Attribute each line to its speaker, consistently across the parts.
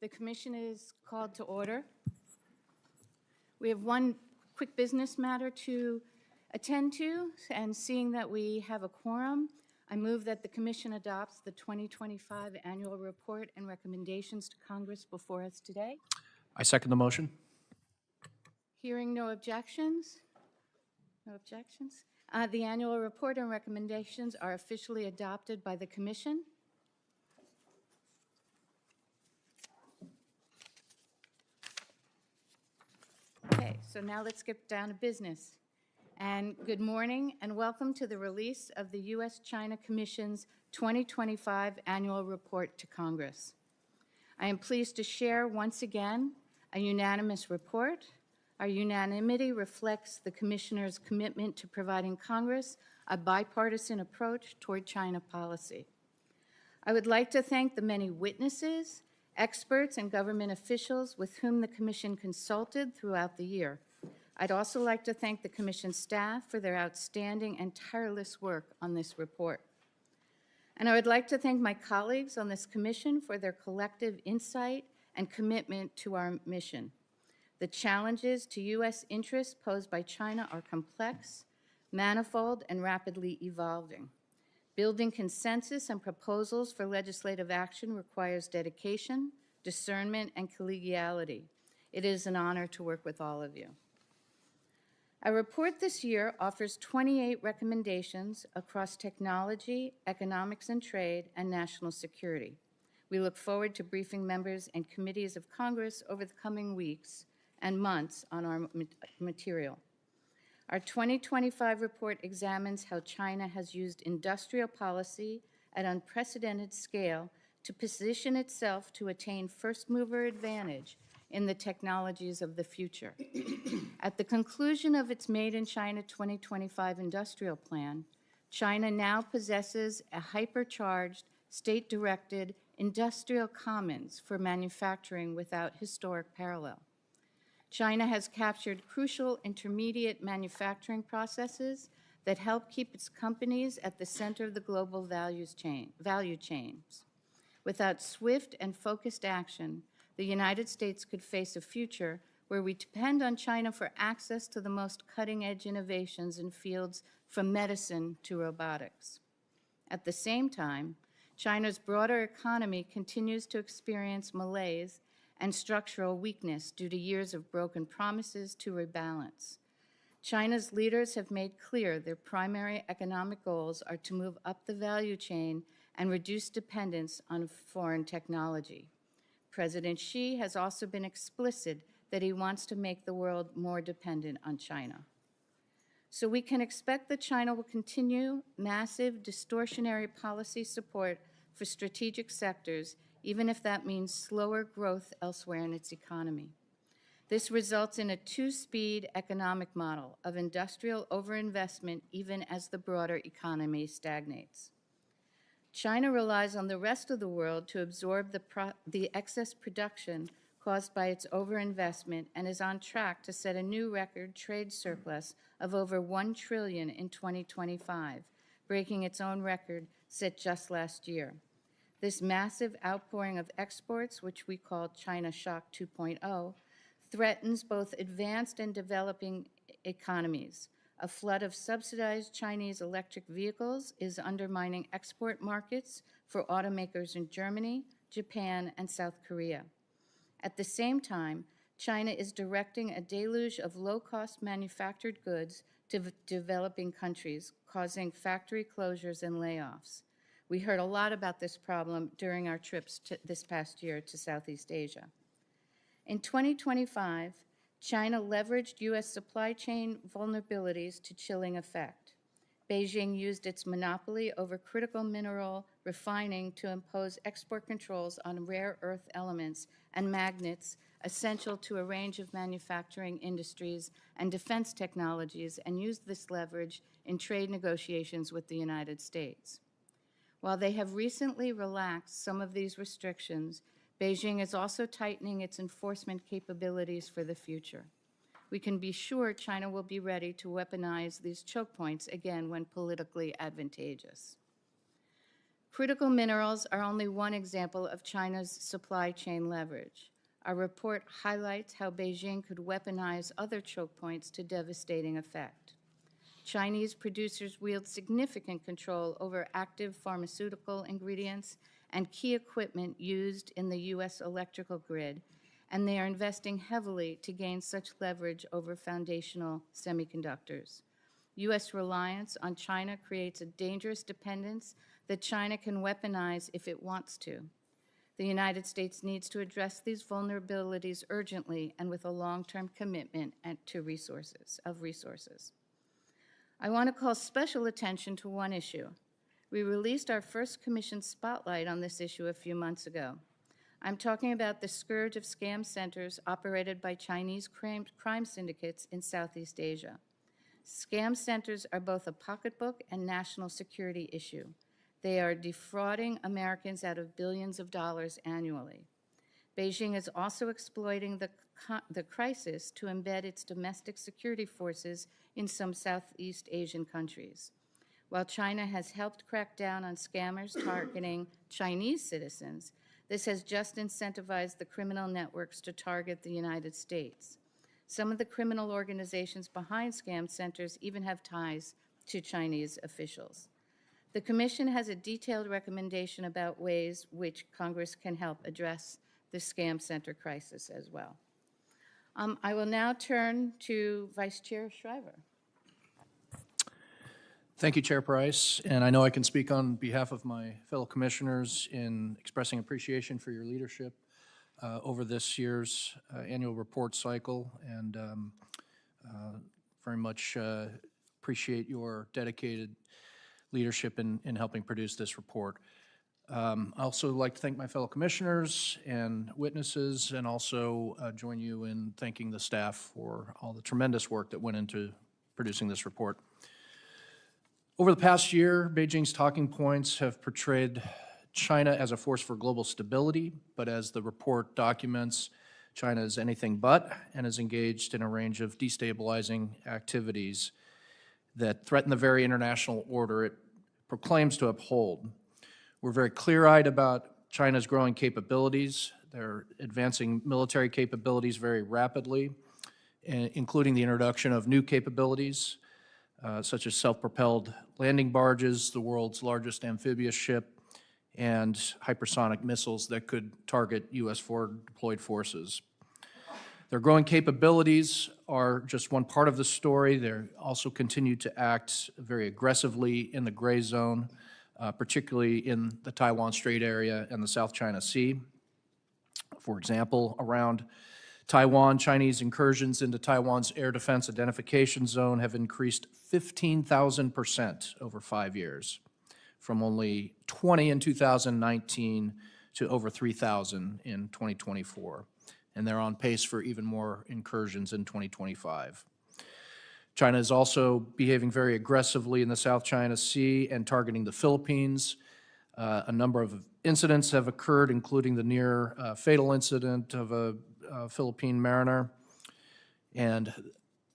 Speaker 1: The Commission is called to order. We have one quick business matter to attend to, and seeing that we have a quorum, I move that the Commission adopts the 2025 annual report and recommendations to Congress before us today.
Speaker 2: I second the motion.
Speaker 1: Hearing no objections? No objections? The annual report and recommendations are officially adopted by the Commission. Okay, so now let's get down to business. And good morning and welcome to the release of the U.S.-China Commission's 2025 annual report to Congress. I am pleased to share once again a unanimous report. Our unanimity reflects the Commissioner's commitment to providing Congress a bipartisan approach toward China policy. I would like to thank the many witnesses, experts, and government officials with whom the Commission consulted throughout the year. I'd also like to thank the Commission staff for their outstanding and tireless work on this report. And I would like to thank my colleagues on this Commission for their collective insight and commitment to our mission. The challenges to U.S. interests posed by China are complex, manifold, and rapidly evolving. Building consensus and proposals for legislative action requires dedication, discernment, and collegiality. It is an honor to work with all of you. Our report this year offers 28 recommendations across technology, economics and trade, and national security. We look forward to briefing members and committees of Congress over the coming weeks and months on our material. Our 2025 report examines how China has used industrial policy at unprecedented scale to position itself to attain first-mover advantage in the technologies of the future. At the conclusion of its Made in China 2025 industrial plan, China now possesses a hypercharged, state-directed industrial commons for manufacturing without historic parallel. China has captured crucial intermediate manufacturing processes that help keep its companies at the center of the global value chains. Without swift and focused action, the United States could face a future where we depend on China for access to the most cutting-edge innovations in fields from medicine to robotics. At the same time, China's broader economy continues to experience malaise and structural weakness due to years of broken promises to rebalance. China's leaders have made clear their primary economic goals are to move up the value chain and reduce dependence on foreign technology. President Xi has also been explicit that he wants to make the world more dependent on China. So we can expect that China will continue massive distortionary policy support for strategic sectors, even if that means slower growth elsewhere in its economy. This results in a two-speed economic model of industrial overinvestment even as the broader economy stagnates. China relies on the rest of the world to absorb the excess production caused by its overinvestment and is on track to set a new record trade surplus of over $1 trillion in 2025, breaking its own record set just last year. This massive outpouring of exports, which we call China Shock 2.0, threatens both advanced and developing economies. A flood of subsidized Chinese electric vehicles is undermining export markets for automakers in Germany, Japan, and South Korea. At the same time, China is directing a deluge of low-cost manufactured goods to developing countries, causing factory closures and layoffs. We heard a lot about this problem during our trips this past year to Southeast Asia. In 2025, China leveraged U.S. supply chain vulnerabilities to chilling effect. Beijing used its monopoly over critical mineral refining to impose export controls on rare earth elements and magnets essential to a range of manufacturing industries and defense technologies, and used this leverage in trade negotiations with the United States. While they have recently relaxed some of these restrictions, Beijing is also tightening its enforcement capabilities for the future. We can be sure China will be ready to weaponize these choke points again when politically advantageous. Critical minerals are only one example of China's supply chain leverage. Our report highlights how Beijing could weaponize other choke points to devastating effect. Chinese producers wield significant control over active pharmaceutical ingredients and key equipment used in the U.S. electrical grid, and they are investing heavily to gain such leverage over foundational semiconductors. U.S. reliance on China creates a dangerous dependence that China can weaponize if it wants to. The United States needs to address these vulnerabilities urgently and with a long-term commitment to resources. I want to call special attention to one issue. We released our first commission spotlight on this issue a few months ago. I'm talking about the scourge of scam centers operated by Chinese crime syndicates in Southeast Asia. Scam centers are both a pocketbook and national security issue. They are defrauding Americans out of billions of dollars annually. Beijing is also exploiting the crisis to embed its domestic security forces in some Southeast Asian countries. While China has helped crack down on scammers targeting Chinese citizens, this has just incentivized the criminal networks to target the United States. Some of the criminal organizations behind scam centers even have ties to Chinese officials. The Commission has a detailed recommendation about ways which Congress can help address the scam center crisis as well. I will now turn to Vice Chair Shriver.
Speaker 2: Thank you, Chair Price, and I know I can speak on behalf of my fellow commissioners in expressing appreciation for your leadership over this year's annual report cycle, and very much appreciate your dedicated leadership in helping produce this report. I also like to thank my fellow commissioners and witnesses, and also join you in thanking the staff for all the tremendous work that went into producing this report. Over the past year, Beijing's talking points have portrayed China as a force for global stability, but as the report documents, China is anything but and is engaged in a range of destabilizing activities that threaten the very international order it proclaims to uphold. We're very clear-eyed about China's growing capabilities. They're advancing military capabilities very rapidly, including the introduction of new capabilities, such as self-propelled landing barges, the world's largest amphibious ship, and hypersonic missiles that could target U.S. forward-deployed forces. Their growing capabilities are just one part of the story. They also continue to act very aggressively in the gray zone, particularly in the Taiwan Strait area and the South China Sea. For example, around Taiwan, Chinese incursions into Taiwan's air defense identification zone have increased 15,000% over 5 years, from only 20 in 2019 to over 3,000 in 2024. And they're on pace for even more incursions in 2025. China is also behaving very aggressively in the South China Sea and targeting the Philippines. A number of incidents have occurred, including the near fatal incident of a Philippine mariner. And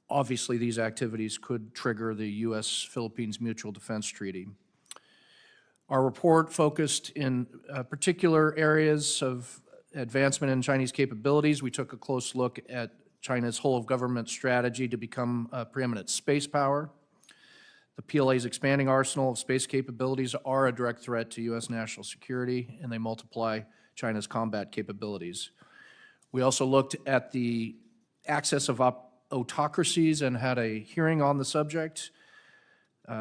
Speaker 2: obviously, these activities could trigger the U.S.-Philippines Mutual Defense Treaty. Our report focused in particular areas of advancement in Chinese capabilities. We took a close look at China's whole-of-government strategy to become a preeminent space power. The PLA's expanding arsenal of space capabilities are a direct threat to U.S. national security, and they multiply China's combat capabilities. We also looked at the access of autocracies and had a hearing on the subject,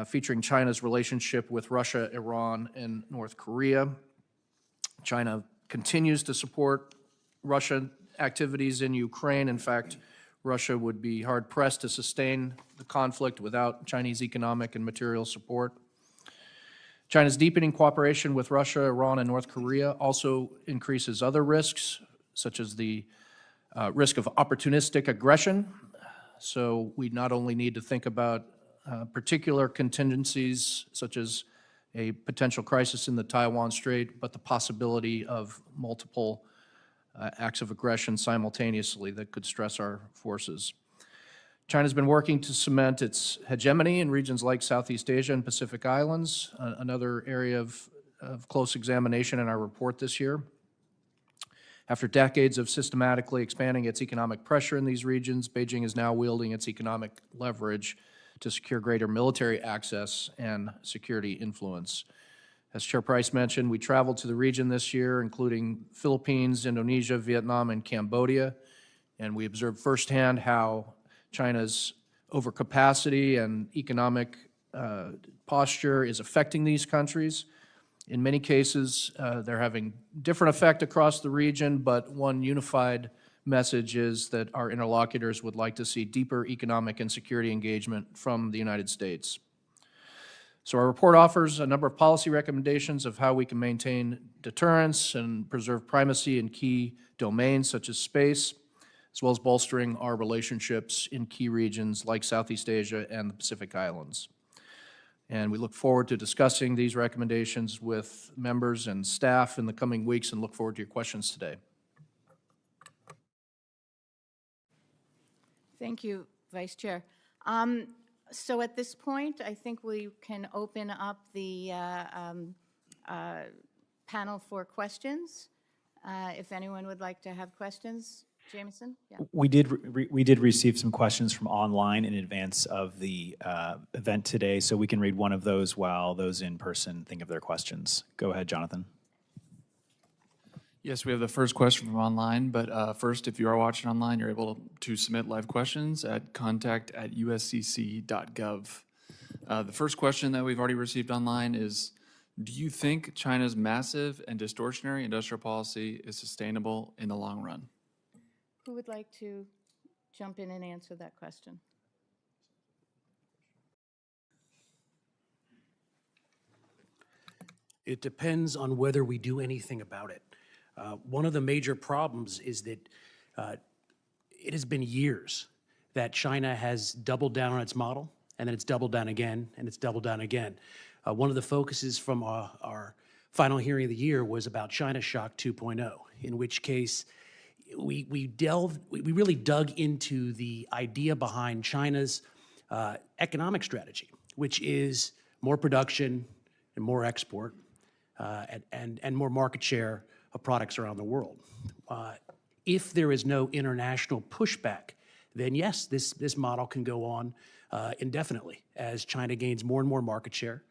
Speaker 2: featuring China's relationship with Russia, Iran, and North Korea. China continues to support Russian activities in Ukraine. In fact, Russia would be hard-pressed to sustain the conflict without Chinese economic and material support. China's deepening cooperation with Russia, Iran, and North Korea also increases other risks, such as the risk of opportunistic aggression. So we not only need to think about particular contingencies, such as a potential crisis in the Taiwan Strait, but the possibility of multiple acts of aggression simultaneously that could stress our forces. China's been working to cement its hegemony in regions like Southeast Asia and Pacific Islands, another area of of close examination in our report this year. After decades of systematically expanding its economic pressure in these regions, Beijing is now wielding its economic leverage to secure greater military access and security influence. As Chair Price mentioned, we traveled to the region this year, including Philippines, Indonesia, Vietnam, and Cambodia, and we observed firsthand how China's overcapacity and economic posture is affecting these countries. In many cases, they're having different effect across the region, but one unified message is that our interlocutors would like to see deeper economic and security engagement from the United States. So our report offers a number of policy recommendations of how we can maintain deterrence and preserve primacy in key domains such as space, as well as bolstering our relationships in key regions like Southeast Asia and the Pacific Islands. And we look forward to discussing these recommendations with members and staff in the coming weeks and look forward to your questions today.
Speaker 1: Thank you, Vice Chair. So at this point, I think we can open up the panel for questions. If anyone would like to have questions. Jameson? Yeah.
Speaker 3: We did receive some questions from online in advance of the event today, so we can read one of those while those in person think of their questions. Go ahead, Jonathan.
Speaker 4: Yes, we have the first question from online, but first, if you are watching online, you're able to submit live questions at contact@uscc.gov. The first question that we've already received online is, do you think China's massive and distortionary industrial policy is sustainable in the long run?
Speaker 1: Who would like to jump in and answer that question?
Speaker 5: It depends on whether we do anything about it. One of the major problems is that it has been years that China has doubled down on its model, and then it's doubled down again, and it's doubled down again. One of the focuses from our final hearing of the year was about China Shock 2.0, in which case we really dug into the idea behind China's economic strategy, which is more production and more export and more market share of products around the world. If there is no international pushback, then yes, this model can go on indefinitely as China gains more and more market share,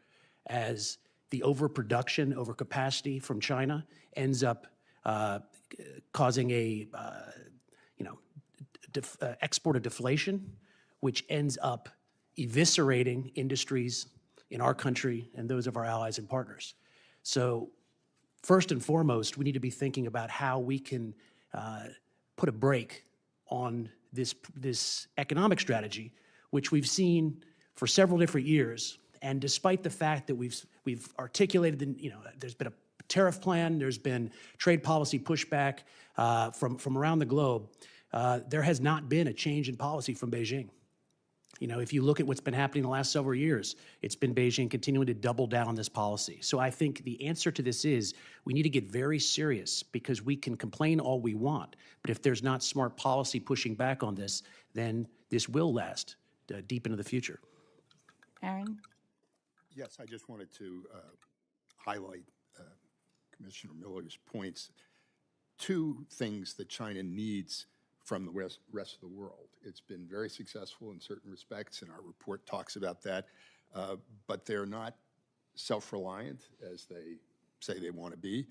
Speaker 5: as the overproduction, overcapacity from China ends up causing a export of deflation, which ends up eviscerating industries in our country and those of our allies and partners. So first and foremost, we need to be thinking about how we can put a brake on this economic strategy, which we've seen for several different years. And despite the fact that we've articulated, there's been a tariff plan, there's been trade policy pushback from around the globe, there has not been a change in policy from Beijing. If you look at what's been happening the last several years, it's been Beijing continuing to double down on this policy. So I think the answer to this is we need to get very serious, because we can complain all we want, but if there's not smart policy pushing back on this, then this will last deep into the future.
Speaker 1: Aaron?
Speaker 6: Yes, I just wanted to highlight Commissioner Miller's points. Two things that China needs from the rest of the world. It's been very successful in certain respects, and our report talks about that, but they're not self-reliant as they say they want to be.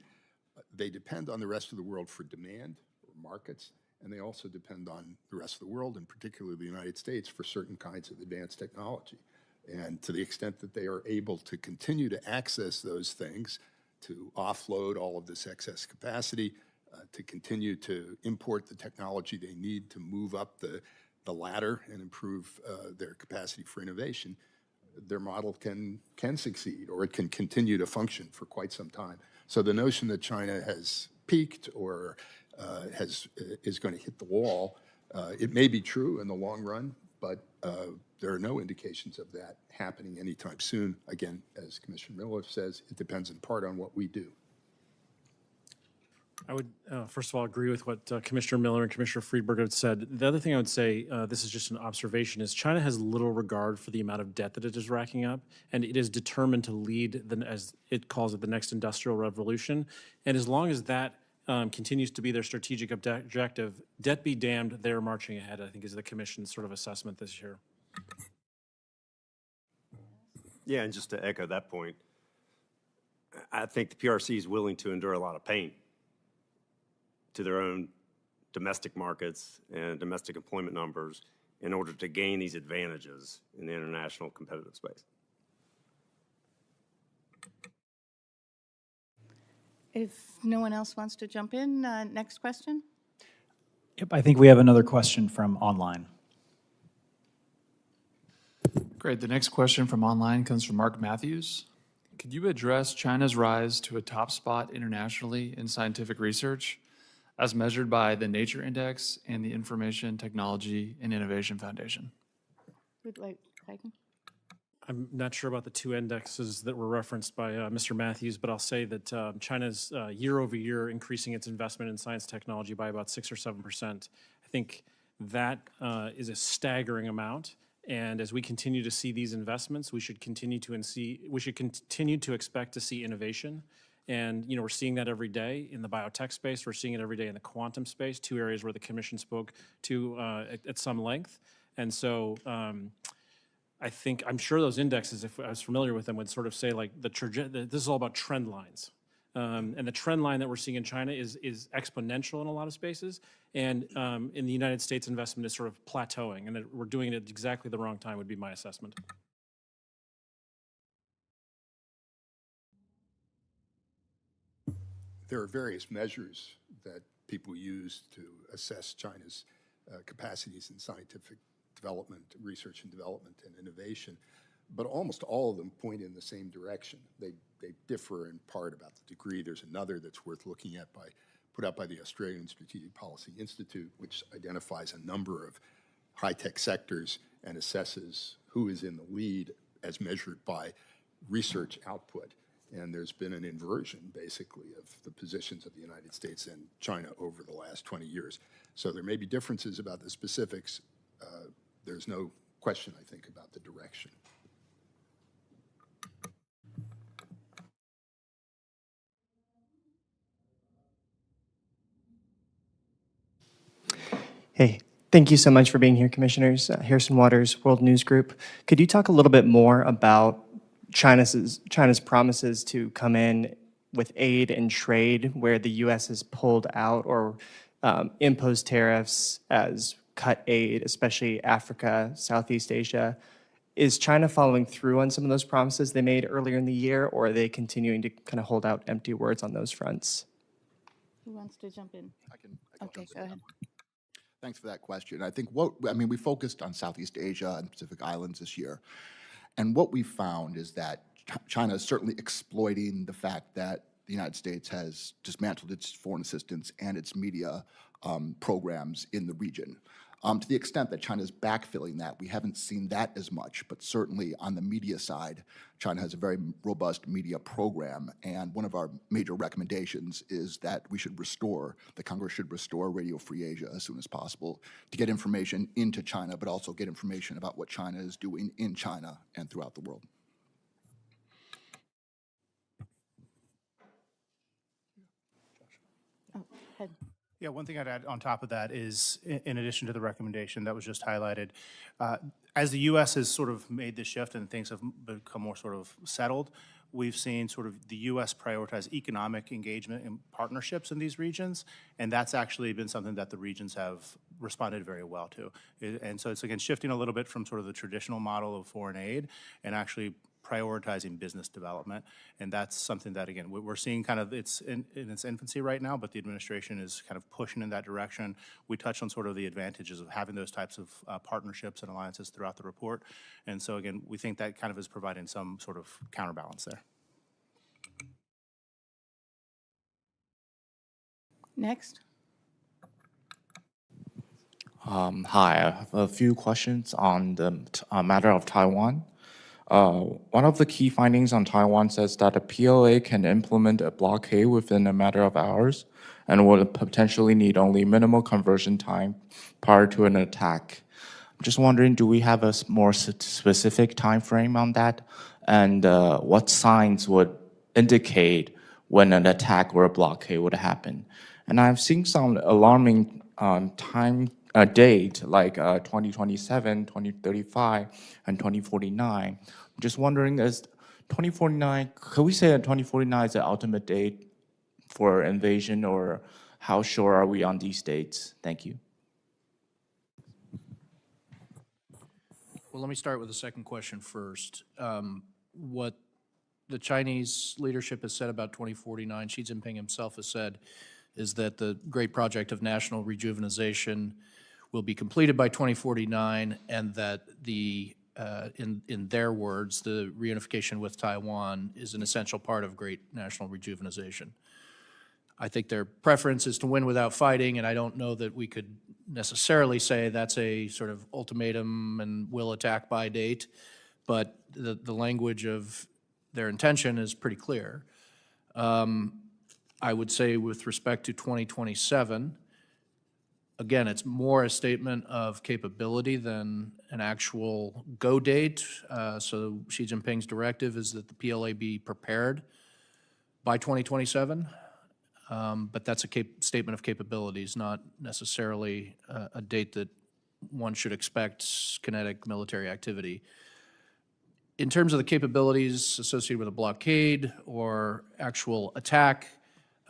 Speaker 6: They depend on the rest of the world for demand or markets, and they also depend on the rest of the world, and particularly the United States, for certain kinds of advanced technology. And to the extent that they are able to continue to access those things, to offload all of this excess capacity, to continue to import the technology they need to move up the ladder and improve their capacity for innovation, their model can succeed, or it can continue to function for quite some time. So the notion that China has peaked or is going to hit the wall, it may be true in the long run, but there are no indications of that happening anytime soon. Again, as Commissioner Miller says, it depends in part on what we do.
Speaker 7: I would, first of all, agree with what Commissioner Miller and Commissioner Friedberg have said. The other thing I would say, this is just an observation, is China has little regard for the amount of debt that it is racking up, and it is determined to lead, as it calls it, the next industrial revolution. And as long as that continues to be their strategic objective, debt be damned, they're marching ahead, I think, is the Commission's sort of assessment this year.
Speaker 8: Yeah, and just to echo that point, I think the PRC is willing to endure a lot of pain to their own domestic markets and domestic employment numbers in order to gain these advantages in the international competitive space.
Speaker 1: If no one else wants to jump in, next question.
Speaker 3: Yep, I think we have another question from online.
Speaker 4: Great. The next question from online comes from Mark Matthews. Could you address China's rise to a top spot internationally in scientific research, as measured by the Nature Index and the Information Technology and Innovation Foundation?
Speaker 1: Who'd like, Hagen?
Speaker 7: I'm not sure about the two indexes that were referenced by Mr. Matthews, but I'll say that China's year over year increasing its investment in science technology by about 6 or 7%. I think that is a staggering amount. And as we continue to see these investments, we should continue to expect to see innovation. And we're seeing that every day in the biotech space. We're seeing it every day in the quantum space, two areas where the Commission spoke to at some length. And so I'm sure those indexes, if I was familiar with them, would sort of say like this is all about trend lines. And the trend line that we're seeing in China is exponential in a lot of spaces. And in the United States, investment is sort of plateauing, and that we're doing it at exactly the wrong time would be my assessment.
Speaker 6: There are various measures that people use to assess China's capacities in scientific development, research and development, and innovation, but almost all of them point in the same direction. They differ in part about the degree. There's another that's worth looking at put out by the Australian Strategic Policy Institute, which identifies a number of high-tech sectors and assesses who is in the lead as measured by research output. And there's been an inversion, basically, of the positions of the United States and China over the last 20 years. So there may be differences about the specifics. There's no question, I think, about the direction.
Speaker 9: Hey, thank you so much for being here, Commissioners. Harrison Waters, World News Group. Could you talk a little bit more about China's promises to come in with aid and trade, where the U.S. has pulled out or imposed tariffs as cut aid, especially Africa, Southeast Asia? Is China following through on some of those promises they made earlier in the year, or are they continuing to kind of hold out empty words on those fronts?
Speaker 1: Who wants to jump in?
Speaker 10: I can
Speaker 1: Okay, go ahead.
Speaker 10: Thanks for that question. I think we focused on Southeast Asia and Pacific Islands this year. And what we found is that China is certainly exploiting the fact that the United States has dismantled its foreign assistance and its media programs in the region. To the extent that China is backfilling that, we haven't seen that as much, but certainly on the media side, China has a very robust media program, and one of our major recommendations is that the Congress should restore Radio Free Asia as soon as possible to get information into China, but also get information about what China is doing in China and throughout the world.
Speaker 1: Oh, head.
Speaker 11: Yeah, one thing I'd add on top of that is, in addition to the recommendation that was just highlighted, as the U.S. has sort of made the shift and things have become more sort of settled, we've seen sort of the U.S. prioritize economic engagement and partnerships in these regions, and that's actually been something that the regions have responded very well to. And so it's, again, shifting a little bit from sort of the traditional model of foreign aid and actually prioritizing business development. And that's something that, again, we're seeing kind of it's in its infancy right now, but the administration is kind of pushing in that direction. We touched on sort of the advantages of having those types of partnerships and alliances throughout the report. And so, again, we think that kind of is providing some sort of counterbalance there.
Speaker 1: Next.
Speaker 12: Hi, I have a few questions on the matter of Taiwan. One of the key findings on Taiwan says that a PLA can implement a blockade within a matter of hours and will potentially need only minimal conversion time prior to an attack. I'm just wondering, do we have a more specific time frame on that? And what signs would indicate when an attack or a blockade would happen? And I've seen some alarming date like 2027, 2035, and 2049. I'm just wondering, is 2049, could we say that 2049 is the ultimate date for invasion, or how sure are we on these dates? Thank you.
Speaker 2: Well, let me start with the second question first. What the Chinese leadership has said about 2049, Xi Jinping himself has said, is that the great project of national rejuvenization will be completed by 2049, and that the, in their words, the reunification with Taiwan is an essential part of great national rejuvenization. I think their preference is to win without fighting, and I don't know that we could necessarily say that's a sort of ultimatum and will attack by date, but the language of their intention is pretty clear. I would say with respect to 2027, again, it's more a statement of capability than an actual go date. So Xi Jinping's directive is that the PLA be prepared by 2027. But that's a statement of capabilities, not necessarily a date that one should expect kinetic military activity. In terms of the capabilities associated with a blockade or actual attack,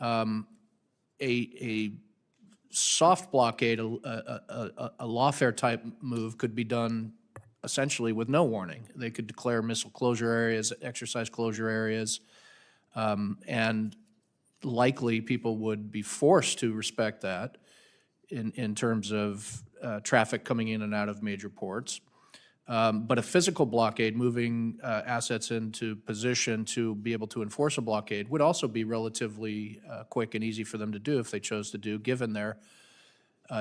Speaker 2: a soft blockade, a lawfare type move could be done essentially with no warning. They could declare missile closure areas, exercise closure areas, and likely people would be forced to respect that in terms of traffic coming in and out of major ports. But a physical blockade, moving assets into position to be able to enforce a blockade, would also be relatively quick and easy for them to do if they chose to do, given their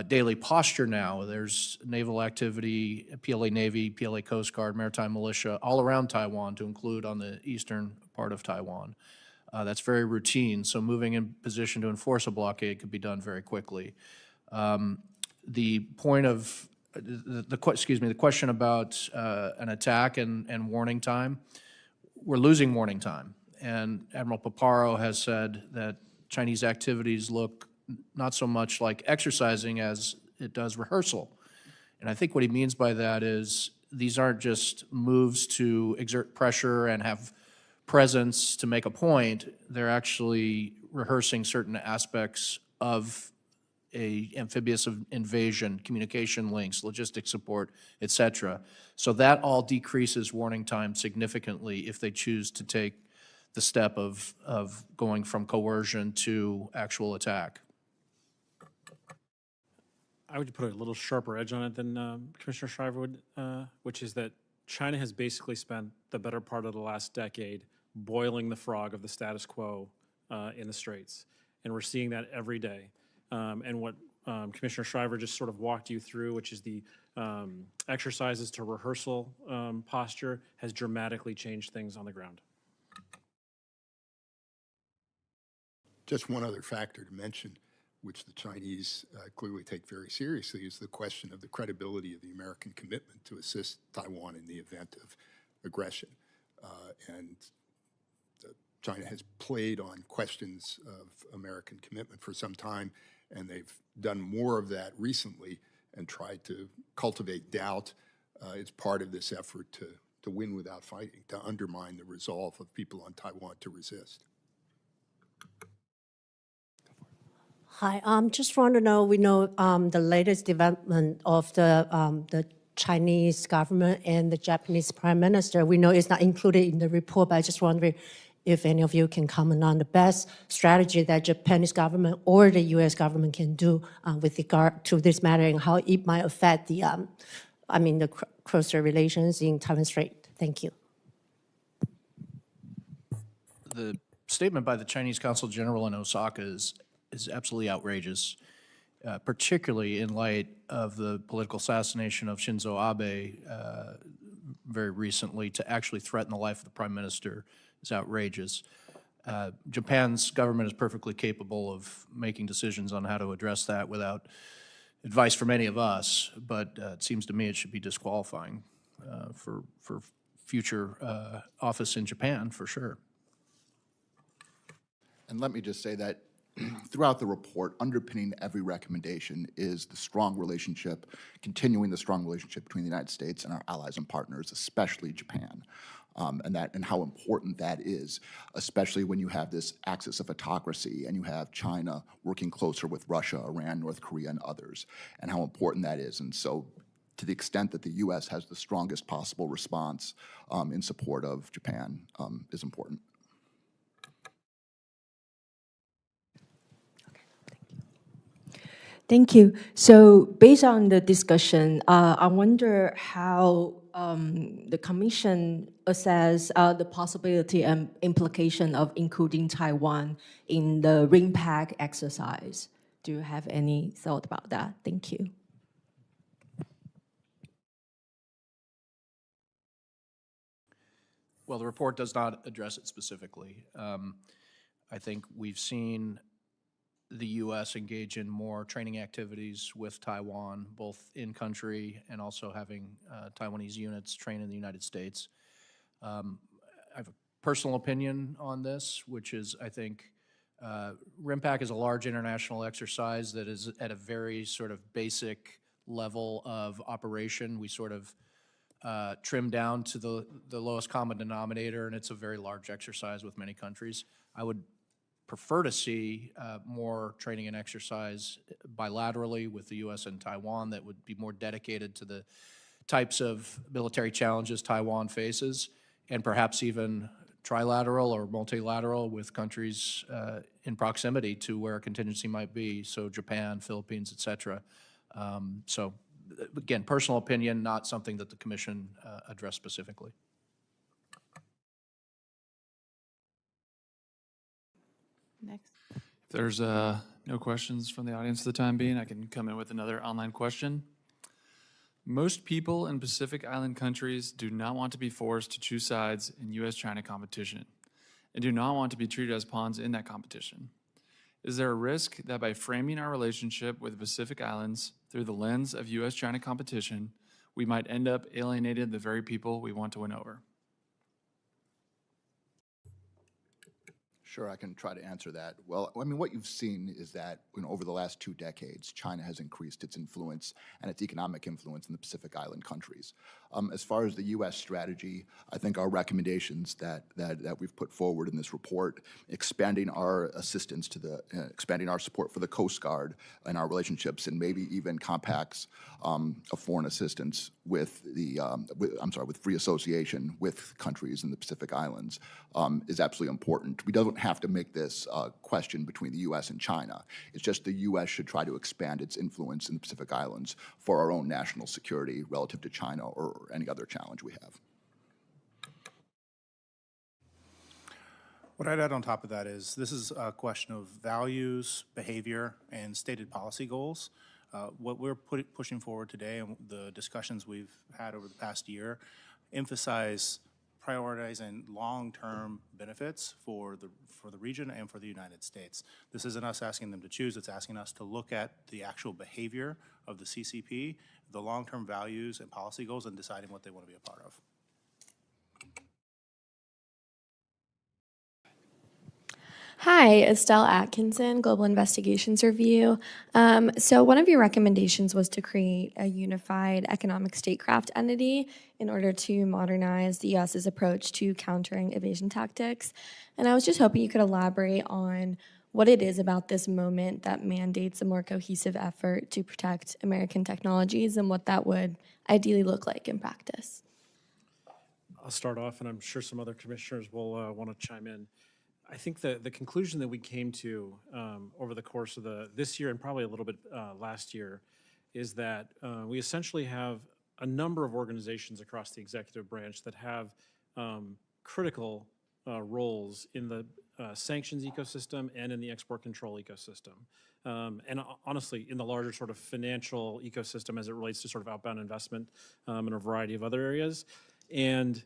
Speaker 2: daily posture now. There's naval activity, PLA Navy, PLA Coast Guard, maritime militia, all around Taiwan, to include on the eastern part of Taiwan. That's very routine, so moving in position to enforce a blockade could be done very quickly. The point of the question about an attack and warning time, we're losing warning time. And Admiral Paparo has said that Chinese activities look not so much like exercising as it does rehearsal. And I think what he means by that is these aren't just moves to exert pressure and have presence to make a point. They're actually rehearsing certain aspects of a amphibious invasion, communication links, logistics support, et cetera. So that all decreases warning time significantly if they choose to take the step of going from coercion to actual attack.
Speaker 7: I would put a little sharper edge on it than Commissioner Shriver would, which is that China has basically spent the better part of the last decade boiling the frog of the status quo in the Straits. And we're seeing that every day. And what Commissioner Shriver just sort of walked you through, which is the exercises to rehearsal posture, has dramatically changed things on the ground.
Speaker 6: Just one other factor to mention, which the Chinese clearly take very seriously, is the question of the credibility of the American commitment to assist Taiwan in the event of aggression. And China has played on questions of American commitment for some time, and they've done more of that recently and tried to cultivate doubt. It's part of this effort to win without fighting, to undermine the resolve of people on Taiwan to resist.
Speaker 13: Hi, just want to know, we know the latest development of the Chinese government and the Japanese Prime Minister. We know it's not included in the report, but I just wondering if any of you can comment on the best strategy that Japanese government or the U.S. government can do with regard to this matter and how it might affect the, the closer relations in Taiwan Strait. Thank you.
Speaker 2: The statement by the Chinese Consul General in Osaka is absolutely outrageous, particularly in light of the political assassination of Shinzo Abe very recently to actually threaten the life of the Prime Minister is outrageous. Japan's government is perfectly capable of making decisions on how to address that without advice from any of us, but it seems to me it should be disqualifying for future office in Japan, for sure.
Speaker 10: And let me just say that throughout the report, underpinning every recommendation is the strong relationship, continuing the strong relationship between the United States and our allies and partners, especially Japan. And how important that is, especially when you have this axis of autocracy and you have China working closer with Russia, Iran, North Korea, and others, and how important that is. And so to the extent that the U.S. has the strongest possible response in support of Japan is important.
Speaker 14: Thank you. So based on the discussion, I wonder how the Commission assess the possibility and implication of including Taiwan in the RIMPAC exercise. Do you have any thought about that? Thank you.
Speaker 2: Well, the report does not address it specifically. I think we've seen the U.S. engage in more training activities with Taiwan, both in country and also having Taiwanese units train in the United States. I have a personal opinion on this, which is I think RIMPAC is a large international exercise that is at a very sort of basic level of operation. We sort of trim down to the lowest common denominator, and it's a very large exercise with many countries. I would prefer to see more training and exercise bilaterally with the U.S. and Taiwan that would be more dedicated to the types of military challenges Taiwan faces, and perhaps even trilateral or multilateral with countries in proximity to where a contingency might be, so Japan, Philippines, et cetera. So again, personal opinion, not something that the Commission addressed specifically.
Speaker 1: Next.
Speaker 4: If there's no questions from the audience for the time being, I can come in with another online question. Most people in Pacific Island countries do not want to be forced to choose sides in U.S.-China competition and do not want to be treated as pawns in that competition. Is there a risk that by framing our relationship with the Pacific Islands through the lens of U.S.-China competition, we might end up alienating the very people we want to win over?
Speaker 10: Sure, I can try to answer that. Well, I mean, what you've seen is that over the last 2 decades, China has increased its influence and its economic influence in the Pacific Island countries. As far as the U.S. strategy, I think our recommendations that we've put forward in this report, expanding our assistance to expanding our support for the Coast Guard and our relationships, and maybe even compacts of foreign assistance with with free association with countries in the Pacific Islands is absolutely important. We don't have to make this a question between the U.S. and China. It's just the U.S. should try to expand its influence in the Pacific Islands for our own national security relative to China or any other challenge we have.
Speaker 11: What I'd add on top of that is this is a question of values, behavior, and stated policy goals. What we're pushing forward today and the discussions we've had over the past year emphasize prioritizing long-term benefits for the region and for the United States. This isn't us asking them to choose, it's asking us to look at the actual behavior of the CCP, the long-term values and policy goals, and deciding what they want to be a part of.
Speaker 15: Hi, Estelle Atkinson, Global Investigations Review. So one of your recommendations was to create a unified economic statecraft entity in order to modernize the U.S.'s approach to countering evasion tactics. And I was just hoping you could elaborate on what it is about this moment that mandates a more cohesive effort to protect American technologies and what that would ideally look like in practice.
Speaker 7: I'll start off, and I'm sure some other commissioners will want to chime in. I think the conclusion that we came to over the course of this year and probably a little bit last year is that we essentially have a number of organizations across the executive branch that have critical roles in the sanctions ecosystem and in the export control ecosystem. And honestly, in the larger sort of financial ecosystem as it relates to sort of outbound investment in a variety of other areas. And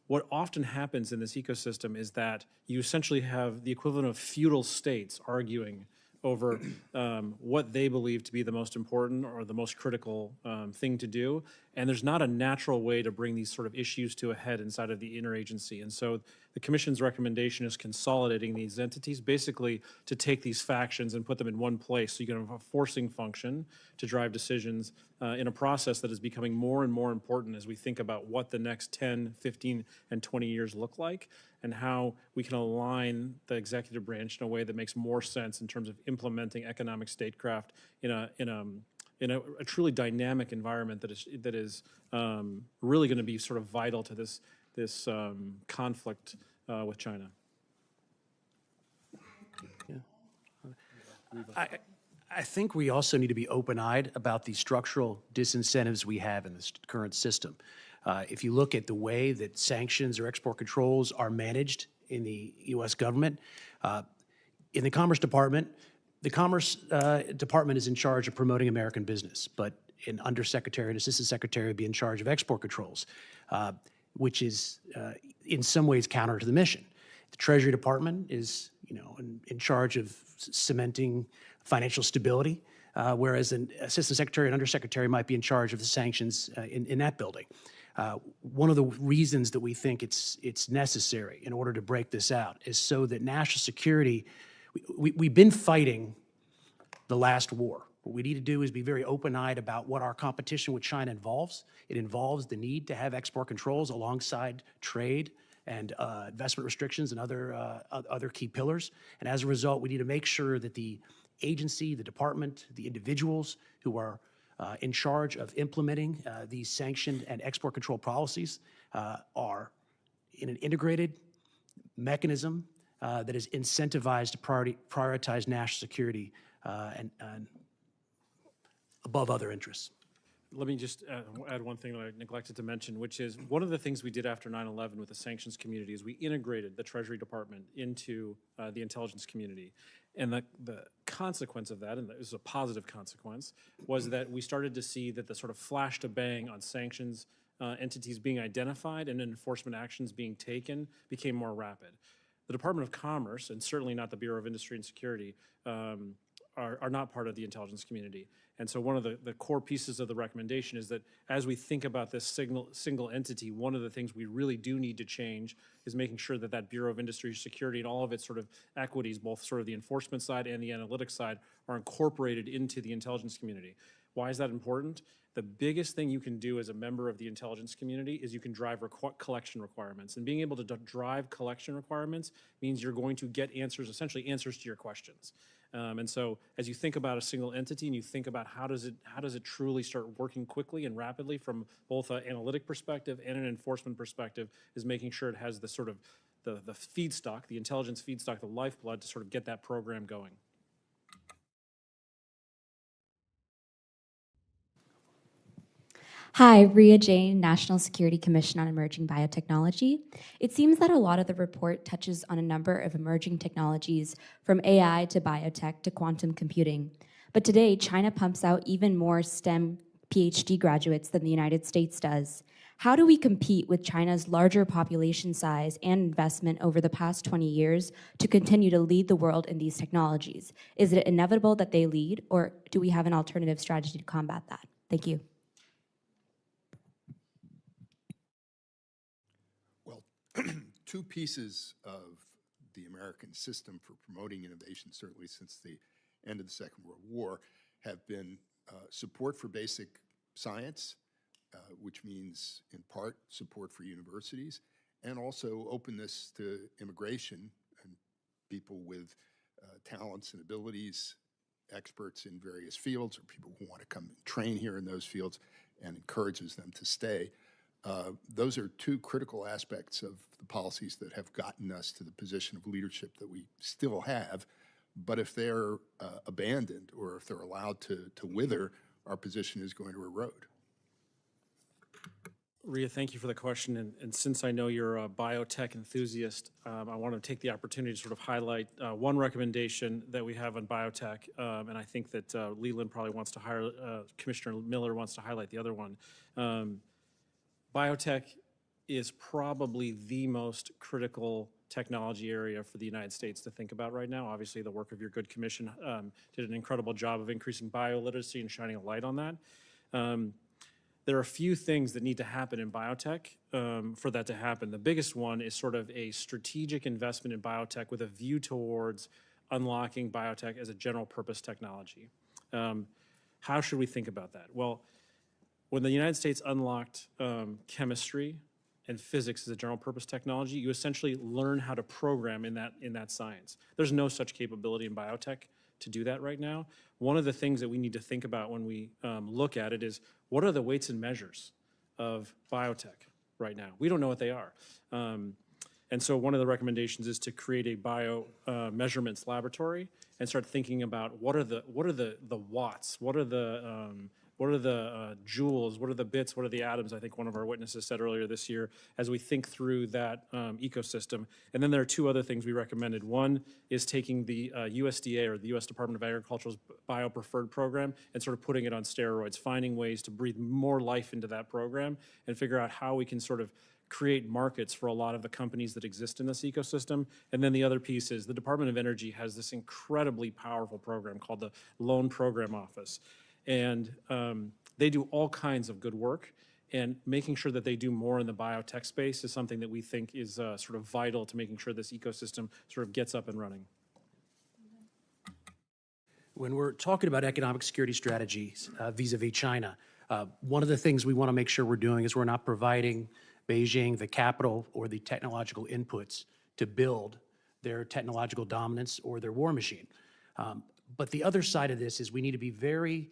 Speaker 7: what often happens in this ecosystem is that you essentially have the equivalent of feudal states arguing over what they believe to be the most important or the most critical thing to do. And there's not a natural way to bring these sort of issues to a head inside of the interagency. And so the Commission's recommendation is consolidating these entities, basically to take these factions and put them in one place so you can have a forcing function to drive decisions in a process that is becoming more and more important as we think about what the next 10, 15, and 20 years look like, and how we can align the executive branch in a way that makes more sense in terms of implementing economic statecraft in a truly dynamic environment that is really going to be sort of vital to this conflict with China.
Speaker 5: I think we also need to be open-eyed about the structural disincentives we have in this current system. If you look at the way that sanctions or export controls are managed in the U.S. government, in the Commerce Department, is in charge of promoting American business, but an undersecretary and assistant secretary would be in charge of export controls, which is in some ways counter to the mission. The Treasury Department is, in charge of cementing financial stability, whereas an assistant secretary and undersecretary might be in charge of the sanctions in that building. One of the reasons that we think it's necessary in order to break this out is so that national security, we've been fighting the last war. What we need to do is be very open-eyed about what our competition with China involves. It involves the need to have export controls alongside trade and investment restrictions and other key pillars. And as a result, we need to make sure that the agency, the department, the individuals who are in charge of implementing these sanctioned and export control policies are in an integrated mechanism that is incentivized to prioritize national security and above other interests.
Speaker 7: Let me just add one thing that I neglected to mention, which is one of the things we did after 9/11 with the sanctions community is we integrated the Treasury Department into the intelligence community. And the consequence of that, and it was a positive consequence, was that we started to see that the sort of flash to bang on sanctions entities being identified and enforcement actions being taken became more rapid. The Department of Commerce, and certainly not the Bureau of Industry and Security, are not part of the intelligence community. And so one of the core pieces of the recommendation is that as we think about this single entity, one of the things we really do need to change is making sure that that Bureau of Industry and Security and all of its sort of equities, both sort of the enforcement side and the analytics side, are incorporated into the intelligence community. Why is that important? The biggest thing you can do as a member of the intelligence community is you can drive collection requirements. And being able to drive collection requirements means you're going to get answers, essentially answers to your questions. And so as you think about a single entity and you think about how does it truly start working quickly and rapidly from both an analytic perspective and an enforcement perspective, is making sure it has the sort of the feedstock, the intelligence feedstock, the lifeblood to sort of get that program going.
Speaker 16: Hi, Rhea Jain, National Security Commission on Emerging Biotechnology. It seems that a lot of the report touches on a number of emerging technologies, from AI to biotech to quantum computing. But today, China pumps out even more STEM PhD graduates than the United States does. How do we compete with China's larger population size and investment over the past 20 years to continue to lead the world in these technologies? Is it inevitable that they lead, or do we have an alternative strategy to combat that? Thank you.
Speaker 6: Two pieces of the American system for promoting innovation, certainly since the end of the Second World War, have been support for basic science, which means in part support for universities, and also openness to immigration and people with talents and abilities, experts in various fields, or people who want to come and train here in those fields, and encourages them to stay. Those are two critical aspects of the policies that have gotten us to the position of leadership that we still have. But if they're abandoned, or if they're allowed to wither, our position is going to erode.
Speaker 7: Rhea, thank you for the question. And since I know you're a biotech enthusiast, I want to take the opportunity to sort of highlight one recommendation that we have on biotech. And I think that Leland probably wants to Commissioner Miller wants to highlight the other one. Biotech is probably the most critical technology area for the United States to think about right now. Obviously, the work of your good commission did an incredible job of increasing bioliteracy and shining a light on that. There are a few things that need to happen in biotech for that to happen. The biggest one is sort of a strategic investment in biotech with a view towards unlocking biotech as a general purpose technology. How should we think about that? Well, when the United States unlocked chemistry and physics as a general purpose technology, you essentially learn how to program in that science. There's no such capability in biotech to do that right now. One of the things that we need to think about when we look at it is, what are the weights and measures of biotech right now? We don't know what they are. And so one of the recommendations is to create a bio measurements laboratory and start thinking about what are the watts, what are the joules, what are the bits, what are the atoms, I think one of our witnesses said earlier this year, as we think through that ecosystem. And then there are two other things we recommended. One is taking the USDA, or the U.S. Department of Agriculture's bio-preferred program, and sort of putting it on steroids, finding ways to breathe more life into that program and figure out how we can sort of create markets for a lot of the companies that exist in this ecosystem. And then the other piece is the Department of Energy has this incredibly powerful program called the Loan Program Office. And they do all kinds of good work, and making sure that they do more in the biotech space is something that we think is sort of vital to making sure this ecosystem sort of gets up and running.
Speaker 5: When we're talking about economic security strategies vis-a-vis China, one of the things we want to make sure we're doing is we're not providing Beijing the capital or the technological inputs to build their technological dominance or their war machine. But the other side of this is we need to be very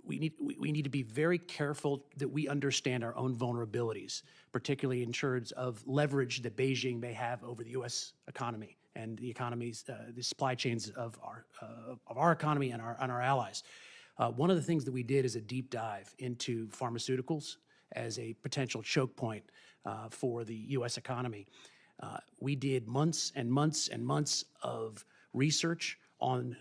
Speaker 5: we need to be very careful that we understand our own vulnerabilities, particularly in terms of leverage that Beijing may have over the U.S. economy and the economies, the supply chains of our economy and our allies. One of the things that we did is a deep dive into pharmaceuticals as a potential choke point for the U.S. economy. We did months and months and months of research on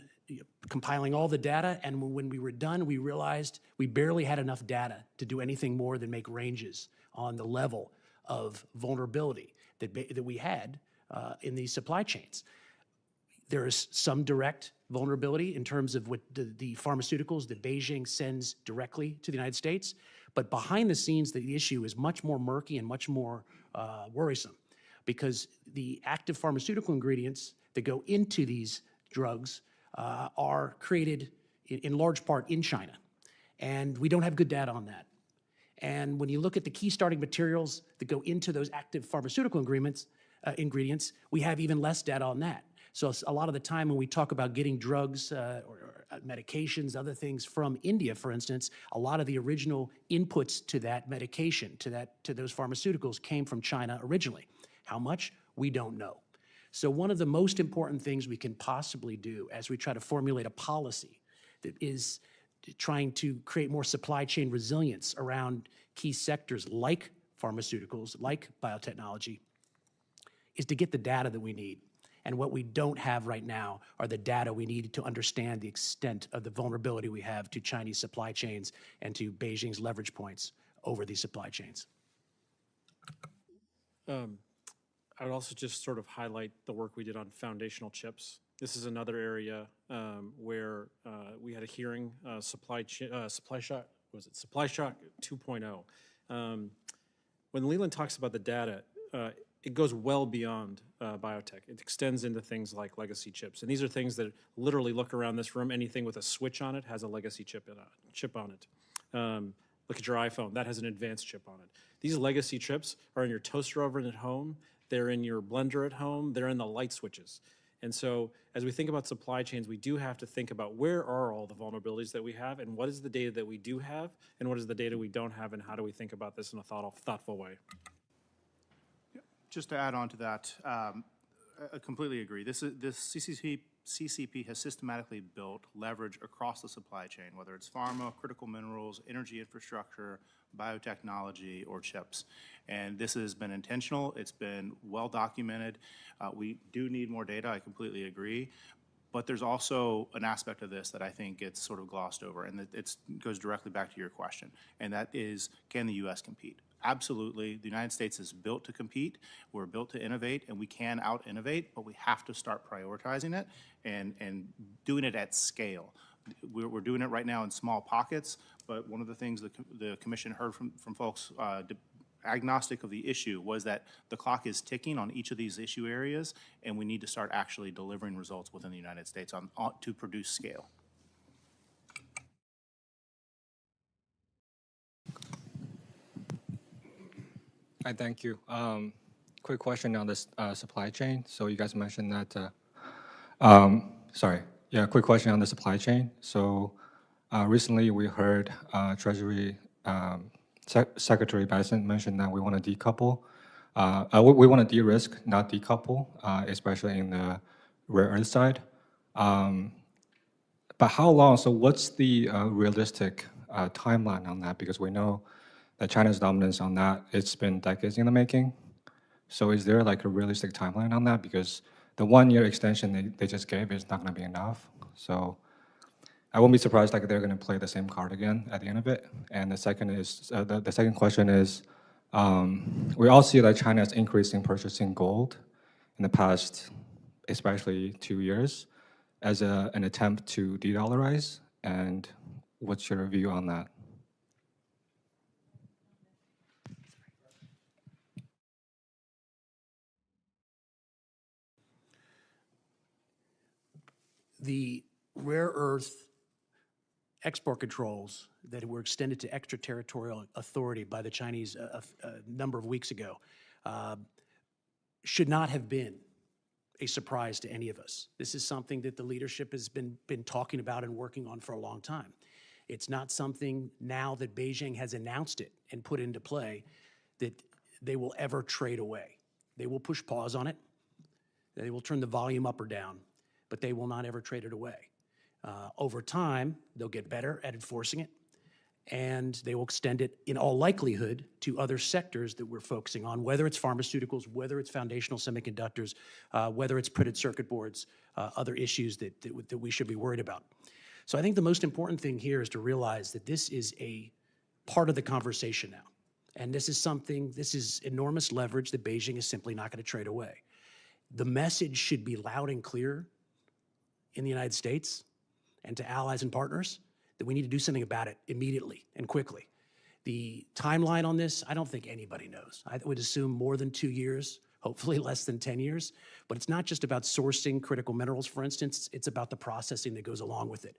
Speaker 5: compiling all the data, and when we were done, we realized we barely had enough data to do anything more than make ranges on the level of vulnerability that we had in these supply chains. There is some direct vulnerability in terms of what the pharmaceuticals that Beijing sends directly to the United States, but behind the scenes, the issue is much more murky and much more worrisome, because the active pharmaceutical ingredients that go into these drugs are created in large part in China, and we don't have good data on that. And when you look at the key starting materials that go into those active pharmaceutical ingredients, we have even less data on that. So a lot of the time when we talk about getting drugs or medications, other things from India, for instance, a lot of the original inputs to that medication, to those pharmaceuticals, came from China originally. How much? We don't know. So one of the most important things we can possibly do as we try to formulate a policy that is trying to create more supply chain resilience around key sectors like pharmaceuticals, like biotechnology, is to get the data that we need. And what we don't have right now are the data we need to understand the extent of the vulnerability we have to Chinese supply chains and to Beijing's leverage points over these supply chains.
Speaker 7: I would also just sort of highlight the work we did on foundational chips. This is another area where we had a hearing, Supply Shock 2.0. When Leland talks about the data, it goes well beyond biotech. It extends into things like legacy chips. And these are things that literally look around this room. Anything with a switch on it has a legacy chip on it. Look at your iPhone. That has an advanced chip on it. These legacy chips are in your toaster oven at home. They're in your blender at home. They're in the light switches. And so as we think about supply chains, we do have to think about where are all the vulnerabilities that we have, and what is the data that we do have, and what is the data we don't have, and how do we think about this in a thoughtful way?
Speaker 11: Just to add on to that, I completely agree. This CCP has systematically built leverage across the supply chain, whether it's pharma, critical minerals, energy infrastructure, biotechnology, or chips. And this has been intentional. It's been well documented. We do need more data. I completely agree. But there's also an aspect of this that I think gets sort of glossed over, and it goes directly back to your question, and that is, can the U.S. compete? absolutely, the United States is built to compete. We're built to innovate, and we can out-innovate, but we have to start prioritizing it and doing it at scale. We're doing it right now in small pockets, but one of the things the Commission heard from folks agnostic of the issue was that the clock is ticking on each of these issue areas, and we need to start actually delivering results within the United States to produce scale.
Speaker 17: Hi, thank you. Quick question on this supply chain. So you guys mentioned that, quick question on the supply chain. So recently we heard Treasury Secretary Bessent mentioned that we want to decouple. We want to de-risk, not decouple, especially in the rare earth side. But how long? So what's the realistic timeline on that? Because we know that China's dominance on that, it's been decades in the making. So is there like a realistic timeline on that? Because the 1-year extension they just gave is not going to be enough. So I won't be surprised like they're going to play the same card again at the end of it. And the second is the second question is, we all see that China is increasing purchasing gold in the past, especially 2 years, as an attempt to de-dollarize. And what's your view on that?
Speaker 5: The rare earth export controls that were extended to extraterritorial authority by the Chinese a number of weeks ago should not have been a surprise to any of us. This is something that the leadership has been talking about and working on for a long time. It's not something now that Beijing has announced it and put into play that they will ever trade away. They will push pause on it. They will turn the volume up or down, but they will not ever trade it away. Over time, they'll get better at enforcing it, and they will extend it in all likelihood to other sectors that we're focusing on, whether it's pharmaceuticals, whether it's foundational semiconductors, whether it's printed circuit boards, other issues that we should be worried about. So I think the most important thing here is to realize that this is a part of the conversation now. And this is enormous leverage that Beijing is simply not going to trade away. The message should be loud and clear in the United States and to allies and partners that we need to do something about it immediately and quickly. The timeline on this, I don't think anybody knows. I would assume more than 2 years, hopefully less than 10 years. But it's not just about sourcing critical minerals, for instance. It's about the processing that goes along with it.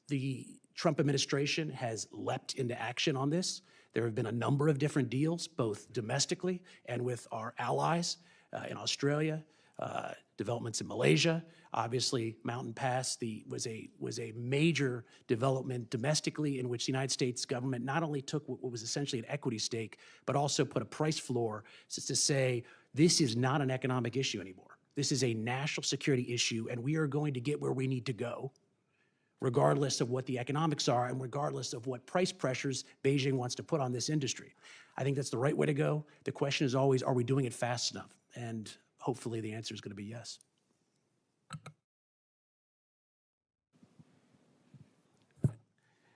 Speaker 5: The Trump administration has leapt into action on this. There have been a number of different deals, both domestically and with our allies in Australia, developments in Malaysia. Obviously, Mountain Pass was a major development domestically in which the United States government not only took what was essentially an equity stake, but also put a price floor to say, this is not an economic issue anymore. This is a national security issue, and we are going to get where we need to go, regardless of what the economics are and regardless of what price pressures Beijing wants to put on this industry. I think that's the right way to go. The question is always, are we doing it fast enough? And hopefully the answer is going to be yes.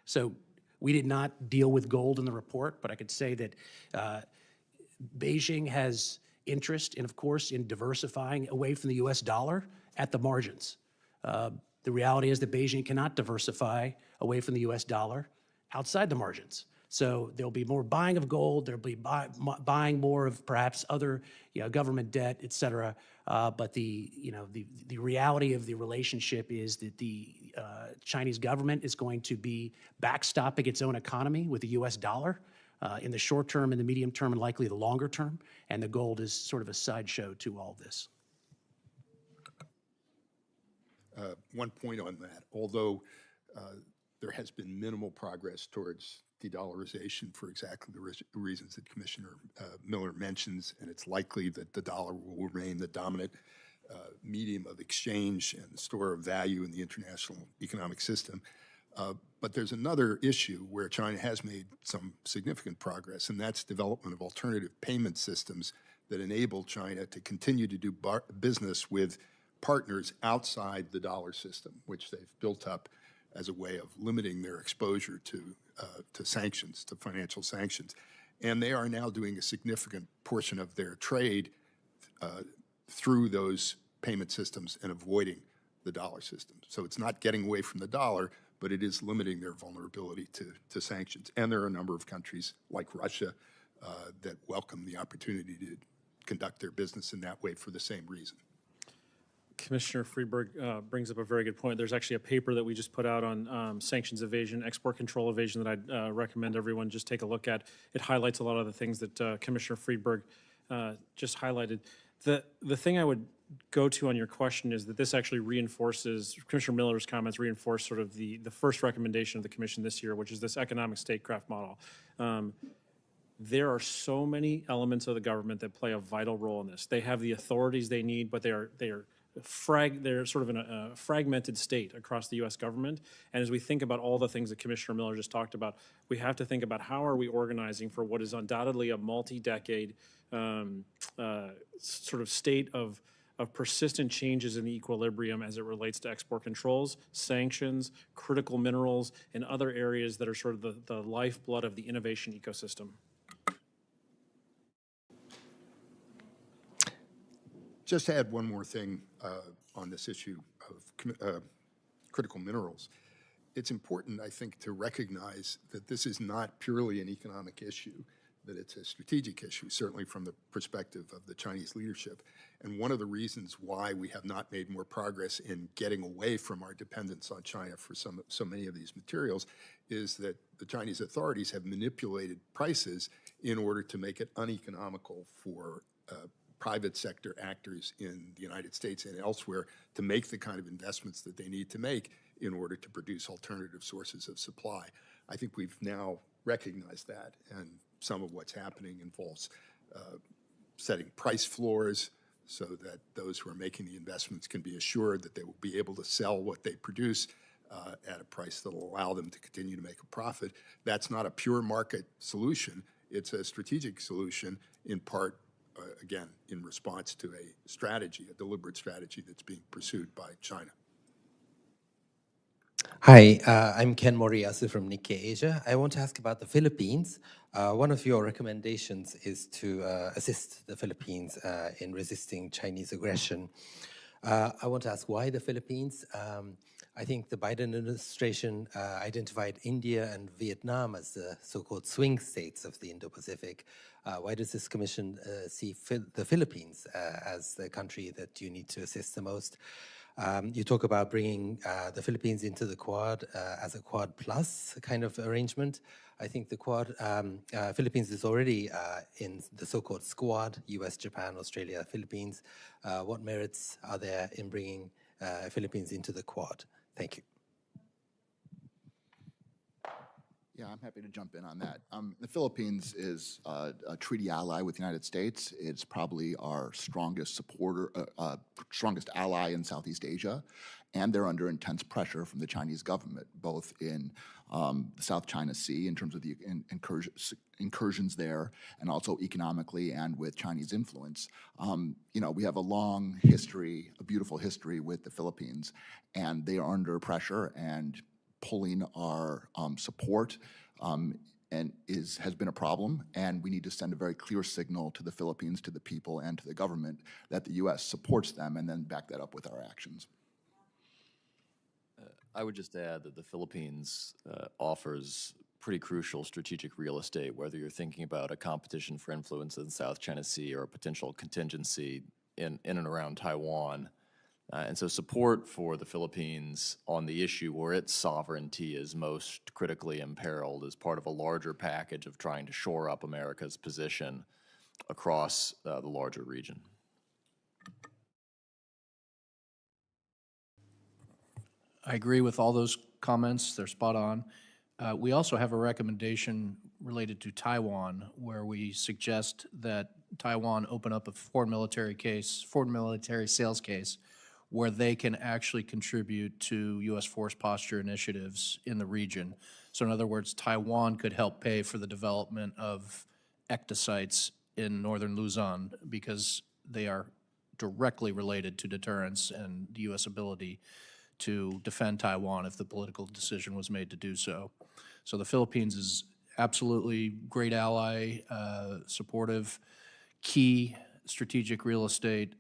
Speaker 5: So we did not deal with gold in the report, but I could say that Beijing has interest in, of course, in diversifying away from the US dollar at the margins. The reality is that Beijing cannot diversify away from the US dollar outside the margins. So there'll be more buying of gold, there'll be buying more of perhaps other government debt, et cetera. But the reality of the relationship is that the Chinese government is going to be backstopping its own economy with the US dollar in the short term, in the medium term, and likely the longer term. And the gold is sort of a sideshow to all this.
Speaker 6: One point on that, although there has been minimal progress towards de-dollarization for exactly the reasons that Commissioner Miller mentions, and it's likely that the dollar will remain the dominant medium of exchange and store of value in the international economic system. But there's another issue where China has made some significant progress, and that's development of alternative payment systems that enable China to continue to do business with partners outside the dollar system, which they've built up as a way of limiting their exposure to sanctions, to financial sanctions. And they are now doing a significant portion of their trade through those payment systems and avoiding the dollar system. So it's not getting away from the dollar, but it is limiting their vulnerability to sanctions. And there are a number of countries like Russia that welcome the opportunity to conduct their business in that way for the same reason.
Speaker 7: Commissioner Friedberg brings up a very good point. There's actually a paper that we just put out on sanctions evasion, export control evasion that I'd recommend everyone just take a look at. It highlights a lot of the things that Commissioner Friedberg just highlighted. The thing I would go to on your question is that this actually reinforces, Commissioner Miller's comments reinforce sort of the first recommendation of the Commission this year, which is this economic statecraft model. There are so many elements of the government that play a vital role in this. They have the authorities they need, but they're sort of in a fragmented state across the U.S. government. And as we think about all the things that Commissioner Miller just talked about, we have to think about how are we organizing for what is undoubtedly a multi-decade sort of state of persistent changes in the equilibrium as it relates to export controls, sanctions, critical minerals, and other areas that are sort of the lifeblood of the innovation ecosystem.
Speaker 6: Just to add one more thing on this issue of critical minerals. It's important, I think, to recognize that this is not purely an economic issue, that it's a strategic issue, certainly from the perspective of the Chinese leadership. And one of the reasons why we have not made more progress in getting away from our dependence on China for so many of these materials is that the Chinese authorities have manipulated prices in order to make it uneconomical for private sector actors in the United States and elsewhere to make the kind of investments that they need to make in order to produce alternative sources of supply. I think we've now recognized that, and some of what's happening involves setting price floors so that those who are making the investments can be assured that they will be able to sell what they produce at a price that will allow them to continue to make a profit. That's not a pure market solution. It's a strategic solution, in part again, in response to a strategy, a deliberate strategy that's being pursued by China.
Speaker 18: Hi, I'm Ken Moriyasu from Nikkei Asia. I want to ask about the Philippines. One of your recommendations is to assist the Philippines in resisting Chinese aggression. I want to ask why the Philippines? I think the Biden administration identified India and Vietnam as the so-called swing states of the Indo-Pacific. Why does this commission see the Philippines as the country that you need to assist the most? You talk about bringing the Philippines into the Quad as a Quad Plus kind of arrangement. I think the Quad, Philippines is already in the so-called Squad, US, Japan, Australia, Philippines. What merits are there in bringing Philippines into the Quad? Thank you.
Speaker 10: Yeah, I'm happy to jump in on that. The Philippines is a treaty ally with the United States. It's probably our strongest supporter, strongest ally in Southeast Asia, and they're under intense pressure from the Chinese government, both in the South China Sea in terms of the incursions there, and also economically and with Chinese influence. You know, we have a long history, a beautiful history with the Philippines, and they are under pressure and pulling our support and has been a problem, and we need to send a very clear signal to the Philippines, to the people, and to the government that the U.S. supports them, and then back that up with our actions.
Speaker 19: I would just add that the Philippines offers pretty crucial strategic real estate, whether you're thinking about a competition for influence in the South China Sea or a potential contingency in and around Taiwan. And so support for the Philippines on the issue where its sovereignty is most critically imperiled is part of a larger package of trying to shore up America's position across the larger region.
Speaker 2: I agree with all those comments. They're spot on. We also have a recommendation related to Taiwan where we suggest that Taiwan open up a foreign military sales case where they can actually contribute to U.S. force posture initiatives in the region. So in other words, Taiwan could help pay for the development of ectosites in northern Luzon because they are directly related to deterrence and the U.S. ability to defend Taiwan if the political decision was made to do so. So the Philippines is absolutely great ally, supportive, key strategic real estate,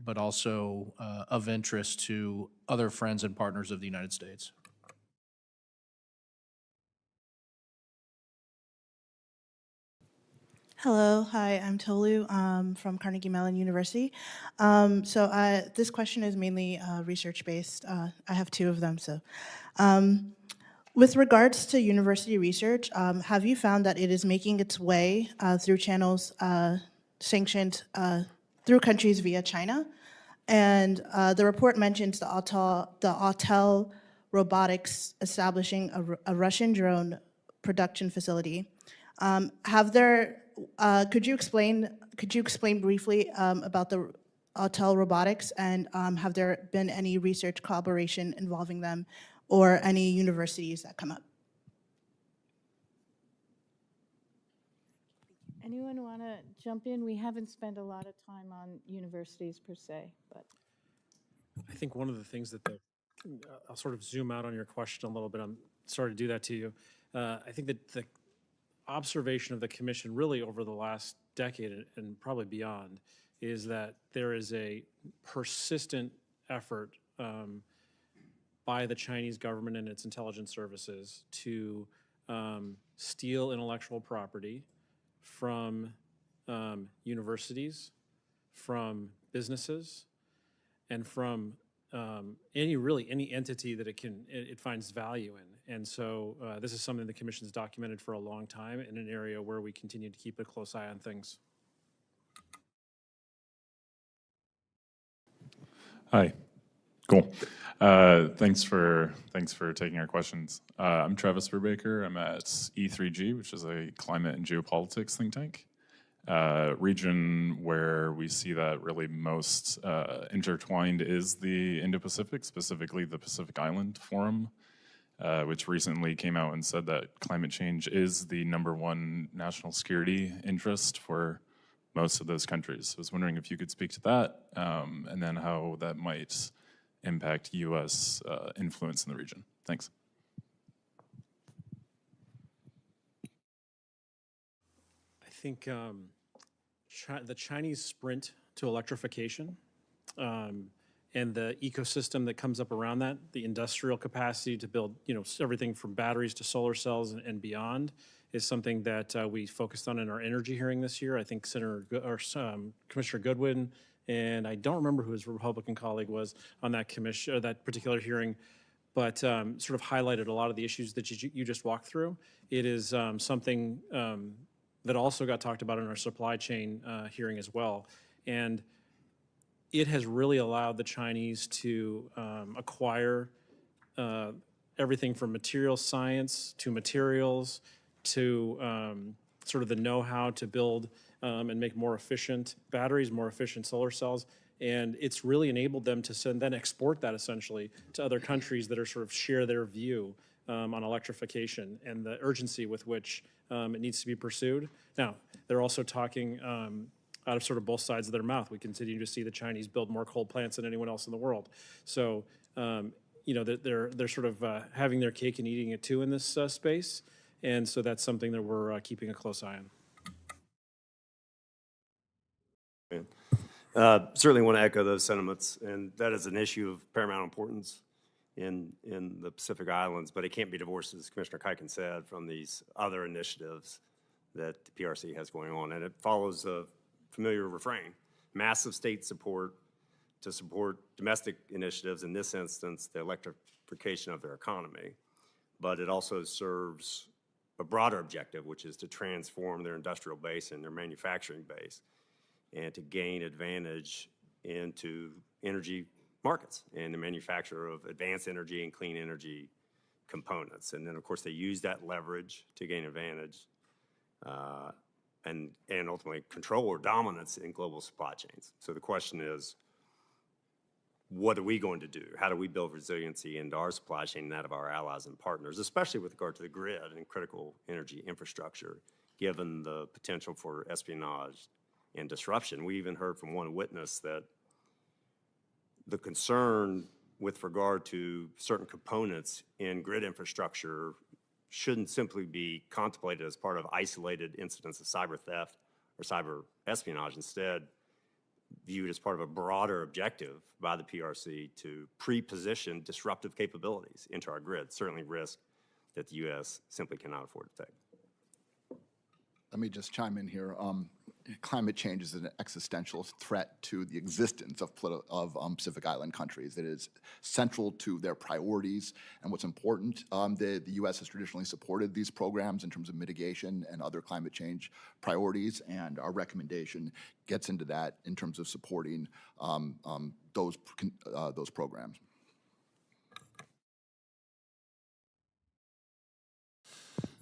Speaker 2: but also of interest to other friends and partners of the United States.
Speaker 20: Hello, hi, I'm Tolu from Carnegie Mellon University. This question is mainly research-based. I have two of them. With regards to university research, have you found that it is making its way through channels sanctioned through countries via China? And the report mentions the Autel Robotics establishing a Russian drone production facility. Could you explain briefly about the Autel Robotics, and have there been any research collaboration involving them or any universities that come up?
Speaker 1: Anyone want to jump in? We haven't spent a lot of time on universities per se, but.
Speaker 7: I think one of the things that I'll sort of zoom out on your question a little bit. I'm sorry to do that to you. I think that the observation of the Commission really over the last decade and probably beyond is that there is a persistent effort by the Chinese government and its intelligence services to steal intellectual property from universities, from businesses, and from any entity that it finds value in. And so this is something the Commission's documented for a long time in an area where we continue to keep a close eye on things.
Speaker 21: Hi. Cool. Thanks for taking our questions. I'm Travis Verbaker. I'm at E3G, which is a climate and geopolitics think tank. Region where we see that really most intertwined is the Indo-Pacific, specifically the Pacific Island Forum, which recently came out and said that climate change is the #1 national security interest for most of those countries. I was wondering if you could speak to that, and then how that might impact U.S. influence in the region. Thanks.
Speaker 7: I think the Chinese sprint to electrification and the ecosystem that comes up around that, the industrial capacity to build, everything from batteries to solar cells and beyond, is something that we focused on in our energy hearing this year. I think Commissioner Goodwin, and I don't remember who his Republican colleague was on that commission, that particular hearing, but sort of highlighted a lot of the issues that you just walked through. It is something that also got talked about in our supply chain hearing as well. And it has really allowed the Chinese to acquire everything from material science to materials to sort of the know-how to build and make more efficient batteries, more efficient solar cells. And it's really enabled them to then export that essentially to other countries that are sort of share their view on electrification and the urgency with which it needs to be pursued. Now, they're also talking out of sort of both sides of their mouth. We continue to see the Chinese build more coal plants than anyone else in the world. So, they're sort of having their cake and eating it too in this space. And so that's something that we're keeping a close eye
Speaker 8: on. Certainly want to echo those sentiments, and that is an issue of paramount importance in the Pacific Islands, but it can't be divorced, as Commissioner Kuiken said, from these other initiatives that the PRC has going on. And it follows a familiar refrain: massive state support to support domestic initiatives, in this instance, the electrification of their economy. But it also serves a broader objective, which is to transform their industrial base and their manufacturing base and to gain advantage into energy markets and the manufacture of advanced energy and clean energy components. And then, of course, they use that leverage to gain advantage and ultimately control or dominance in global supply chains. So the question is, what are we going to do? How do we build resiliency into our supply chain and that of our allies and partners, especially with regard to the grid and critical energy infrastructure, given the potential for espionage and disruption? We even heard from one witness that the concern with regard to certain components in grid infrastructure shouldn't simply be contemplated as part of isolated incidents of cyber theft or cyber espionage. Instead, viewed as part of a broader objective by the PRC to pre-position disruptive capabilities into our grid, certainly risk that the U.S. simply cannot afford to take.
Speaker 10: Let me just chime in here. Climate change is an existential threat to the existence of Pacific Island countries. It is central to their priorities and what's important. The U.S. has traditionally supported these programs in terms of mitigation and other climate change priorities, and our recommendation gets into that in terms of supporting those programs.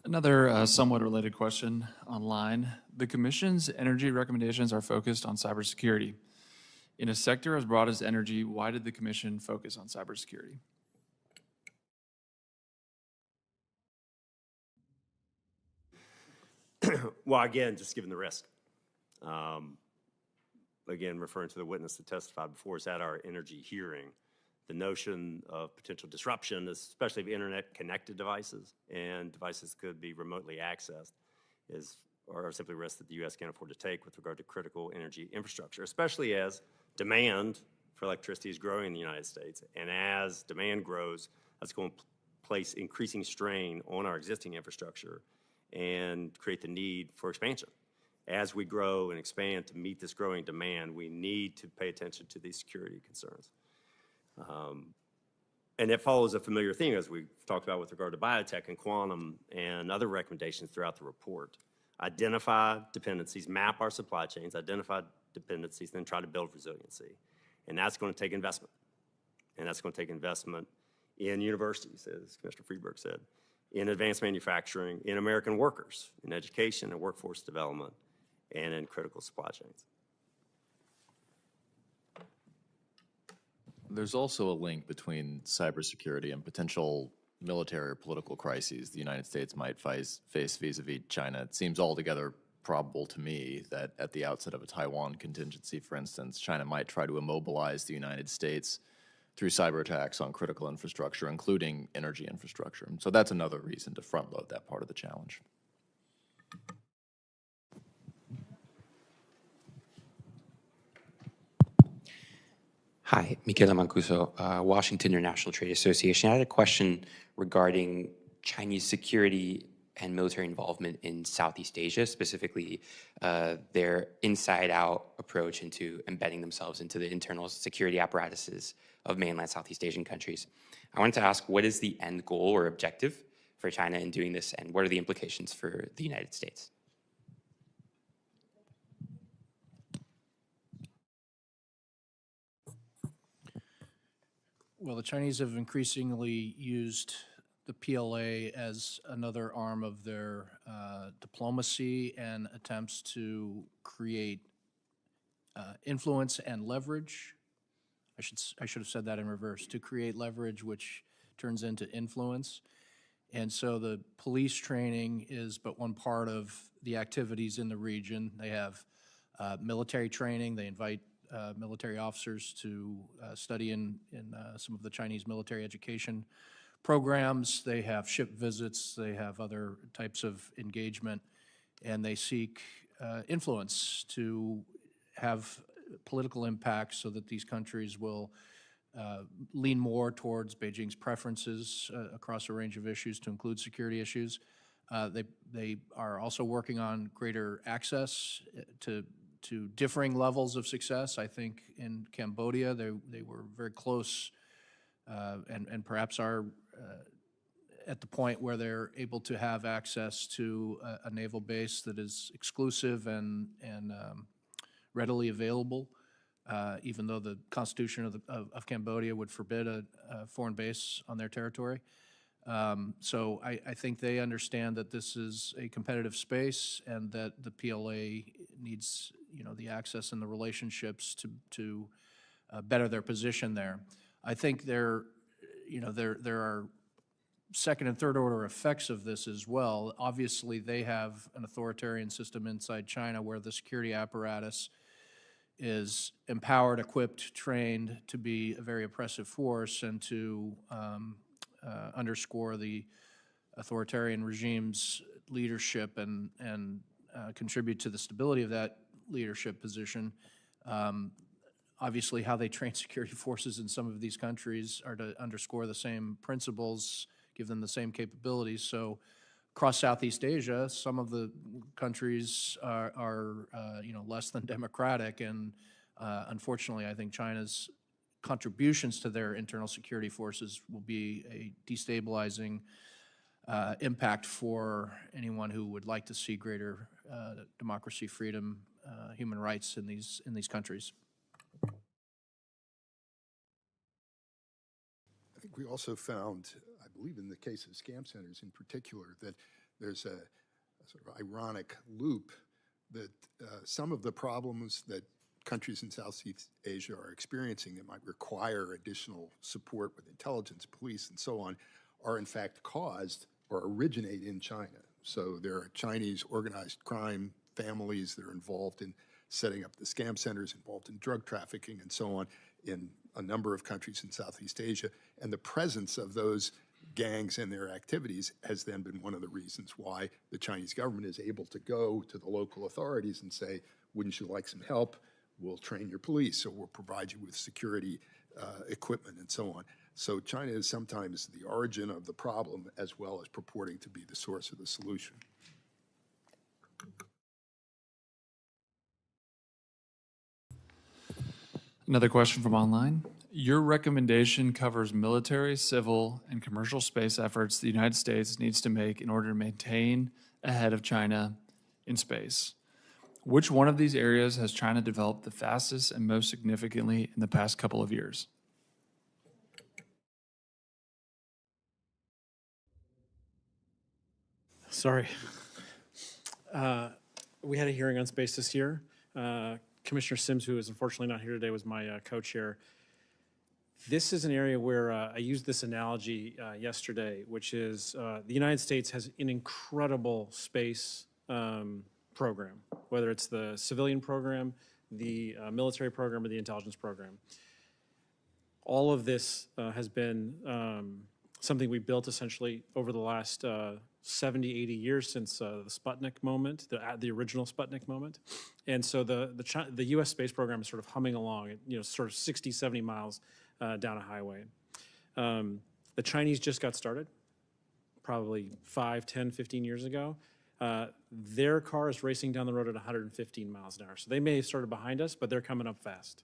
Speaker 4: Another somewhat related question online. The Commission's energy recommendations are focused on cybersecurity. In a sector as broad as energy, why did the Commission focus on cybersecurity?
Speaker 8: Well, again, just given the risk. Again, referring to the witness that testified before us at our energy hearing, the notion of potential disruption, especially of internet-connected devices and devices could be remotely accessed, are simply risks that the U.S. can't afford to take with regard to critical energy infrastructure, especially as demand for electricity is growing in the United States. And as demand grows, that's going to place increasing strain on our existing infrastructure and create the need for expansion. As we grow and expand to meet this growing demand, we need to pay attention to these security concerns. And it follows a familiar theme, as we've talked about with regard to biotech and quantum and other recommendations throughout the report. Identify dependencies, map our supply chains, identify dependencies, then try to build resiliency. And that's going to take investment. And that's going to take investment in universities, as Commissioner Friedberg said, in advanced manufacturing, in American workers, in education and workforce development, and in critical supply chains.
Speaker 19: There's also a link between cybersecurity and potential military or political crises the United States might face vis-a-vis China. It seems altogether probable to me that at the outset of a Taiwan contingency, for instance, China might try to immobilize the United States through cyber attacks on critical infrastructure, including energy infrastructure. And so that's another reason to front-load that part of the challenge.
Speaker 3: Hi, Michele Mancuso, Washington International Trade Association. I had a question regarding Chinese security and military involvement in Southeast Asia, specifically their inside-out approach into embedding themselves into the internal security apparatuses of mainland Southeast Asian countries. I wanted to ask, what is the end goal or objective for China in doing this, and what are the implications for the United States?
Speaker 2: Well, the Chinese have increasingly used the PLA as another arm of their diplomacy and attempts to create influence and leverage. I should have said that in reverse, to create leverage which turns into influence. And so the police training is but one part of the activities in the region. They have military training. They invite military officers to study in some of the Chinese military education programs. They have ship visits. They have other types of engagement, and they seek influence to have political impact so that these countries will lean more towards Beijing's preferences across a range of issues, to include security issues. They are also working on greater access to differing levels of success. I think in Cambodia, they were very close and perhaps are at the point where they're able to have access to a naval base that is exclusive and readily available, even though the Constitution of Cambodia would forbid a foreign base on their territory. So I think they understand that this is a competitive space and that the PLA needs, the access and the relationships to better their position there. I think there are second and third order effects of this as well. Obviously, they have an authoritarian system inside China where the security apparatus is empowered, equipped, trained to be a very oppressive force and to underscore the authoritarian regime's leadership and contribute to the stability of that leadership position. Obviously, how they train security forces in some of these countries are to underscore the same principles, give them the same capabilities. So across Southeast Asia, some of the countries are less than democratic, and unfortunately, I think China's contributions to their internal security forces will be a destabilizing impact for anyone who would like to see greater democracy, freedom, human rights in these countries.
Speaker 6: I think we also found, I believe in the case of scam centers in particular, that there's a sort of ironic loop that some of the problems that countries in Southeast Asia are experiencing that might require additional support with intelligence, police, and so on, are in fact caused or originate in China. So there are Chinese organized crime families that are involved in setting up the scam centers, involved in drug trafficking and so on in a number of countries in Southeast Asia. And the presence of those gangs and their activities has then been one of the reasons why the Chinese government is able to go to the local authorities and say, wouldn't you like some help? We'll train your police, or we'll provide you with security equipment and so on. So China is sometimes the origin of the problem as well as purporting to be the source of the solution.
Speaker 4: Another question from online. Your recommendation covers military, civil, and commercial space efforts the United States needs to make in order to maintain ahead of China in space. Which one of these areas has China developed the fastest and most significantly in the past couple of years?
Speaker 7: Sorry. We had a hearing on space this year. Commissioner Sims, who is unfortunately not here today, was my co-chair. This is an area where I used this analogy yesterday, which is the United States has an incredible space program, whether it's the civilian program, the military program, or the intelligence program. All of this has been something we built essentially over the last 70, 80 years since the Sputnik moment, the original Sputnik moment. And so the U.S. space program is sort of humming along, sort of 60, 70 miles down a highway. The Chinese just got started, probably 5, 10, 15 years ago. Their car is racing down the road at 115 miles an hour. So they may have started behind us, but they're coming up fast.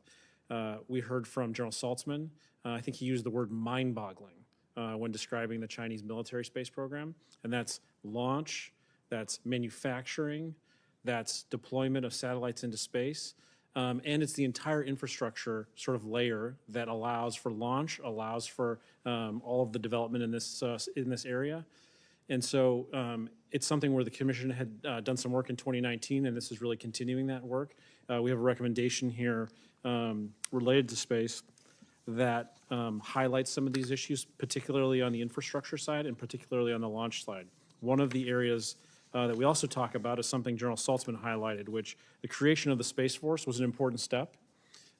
Speaker 7: We heard from General Saltzman. I think he used the word mind-boggling when describing the Chinese military space program. And that's launch, that's manufacturing, that's deployment of satellites into space. And it's the entire infrastructure sort of layer that allows for launch, allows for all of the development in this area. And so it's something where the Commission had done some work in 2019, and this is really continuing that work. We have a recommendation here related to space that highlights some of these issues, particularly on the infrastructure side and particularly on the launch side. One of the areas that we also talk about is something General Saltzman highlighted, which the creation of the Space Force was an important step,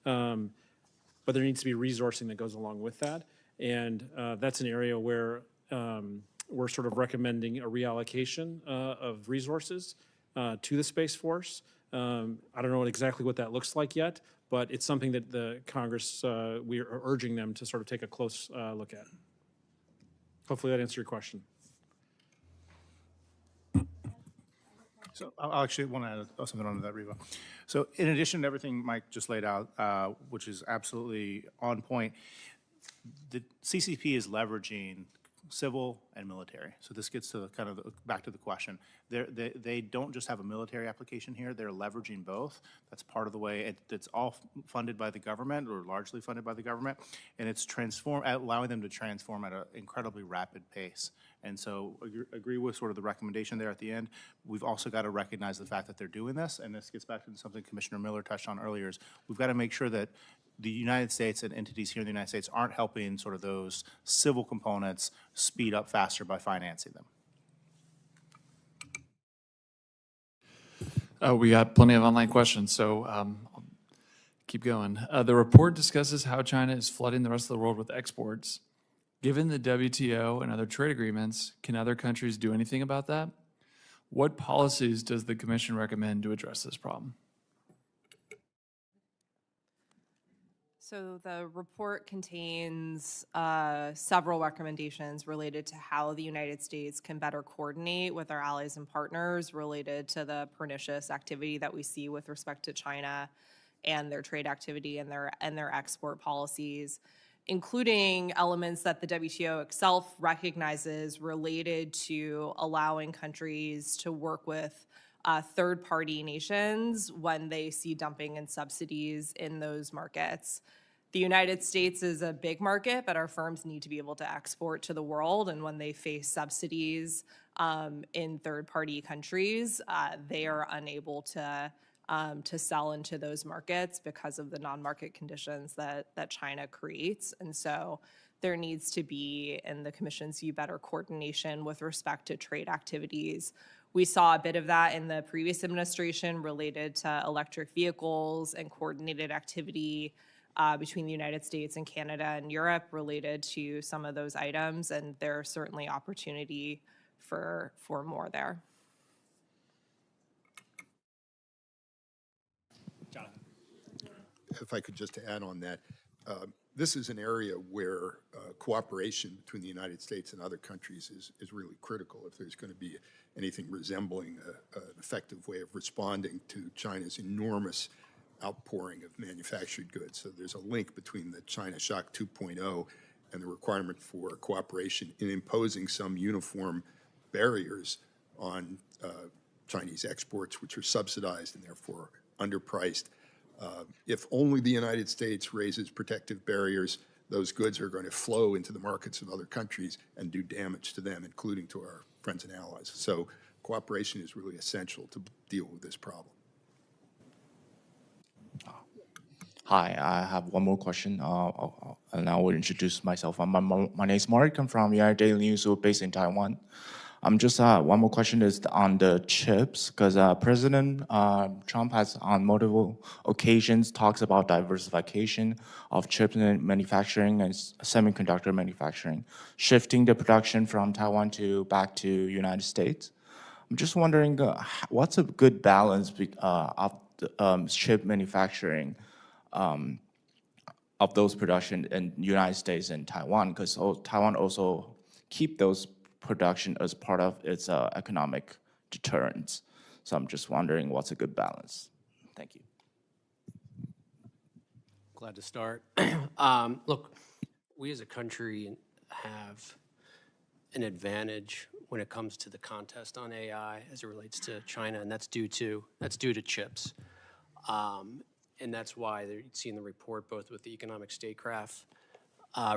Speaker 7: but there needs to be resourcing that goes along with that. And that's an area where we're sort of recommending a reallocation of resources to the Space Force. I don't know exactly what that looks like yet, but it's something that the Congress, we are urging them to sort of take a close look at. Hopefully that answers your question.
Speaker 11: So I actually want to add something onto that, Reva. So in addition to everything Mike just laid out, which is absolutely on point, the CCP is leveraging civil and military. So this gets to kind of back to the question. They don't just have a military application here, they're leveraging both. That's part of the way, it's all funded by the government or largely funded by the government, and it's allowing them to transform at an incredibly rapid pace. And so agree with sort of the recommendation there at the end. We've also got to recognize the fact that they're doing this, and this gets back to something Commissioner Miller touched on earlier, is we've got to make sure that the United States and entities here in the United States aren't helping sort of those civil components speed up faster by financing them.
Speaker 4: We got plenty of online questions, so I'll keep going. The report discusses how China is flooding the rest of the world with exports. Given the WTO and other trade agreements, can other countries do anything about that? What policies does the Commission recommend to address this problem?
Speaker 9: So the report contains several recommendations related to how the United States can better coordinate with our allies and partners related to the pernicious activity that we see with respect to China and their trade activity and their export policies, including elements that the WTO itself recognizes related to allowing countries to work with third-party nations when they see dumping and subsidies in those markets. The United States is a big market, but our firms need to be able to export to the world, and when they face subsidies in third-party countries, they are unable to sell into those markets because of the non-market conditions that China creates. And so there needs to be, in the Commission's view, better coordination with respect to trade activities. We saw a bit of that in the previous administration related to electric vehicles and coordinated activity between the United States and Canada and Europe related to some of those items, and there's certainly opportunity for more there.
Speaker 6: If I could just add on that, this is an area where cooperation between the United States and other countries is really critical if there's going to be anything resembling an effective way of responding to China's enormous outpouring of manufactured goods. So there's a link between the China Shock 2.0 and the requirement for cooperation in imposing some uniform barriers on Chinese exports, which are subsidized and therefore underpriced. If only the United States raises protective barriers, those goods are going to flow into the markets of other countries and do damage to them, including to our friends and allies. So cooperation is really essential to deal with this problem.
Speaker 12: Hi, I have one more question, and I will introduce myself. My name is Mark. I'm from United Daily News, based in Taiwan. Just one more question is on the chips, because President Trump has on multiple occasions talks about diversification of chip manufacturing and semiconductor manufacturing, shifting the production from Taiwan back to United States. I'm just wondering what's a good balance of the, chip manufacturing of those production in United States and Taiwan, because Taiwan also keep those production as part of its economic deterrence. So I'm just wondering what's a good balance. Thank you.
Speaker 5: Glad to start. Look, we as a country have an advantage when it comes to the contest on AI as it relates to China, and that's due to chips. And that's why you see in the report, both with the economic statecraft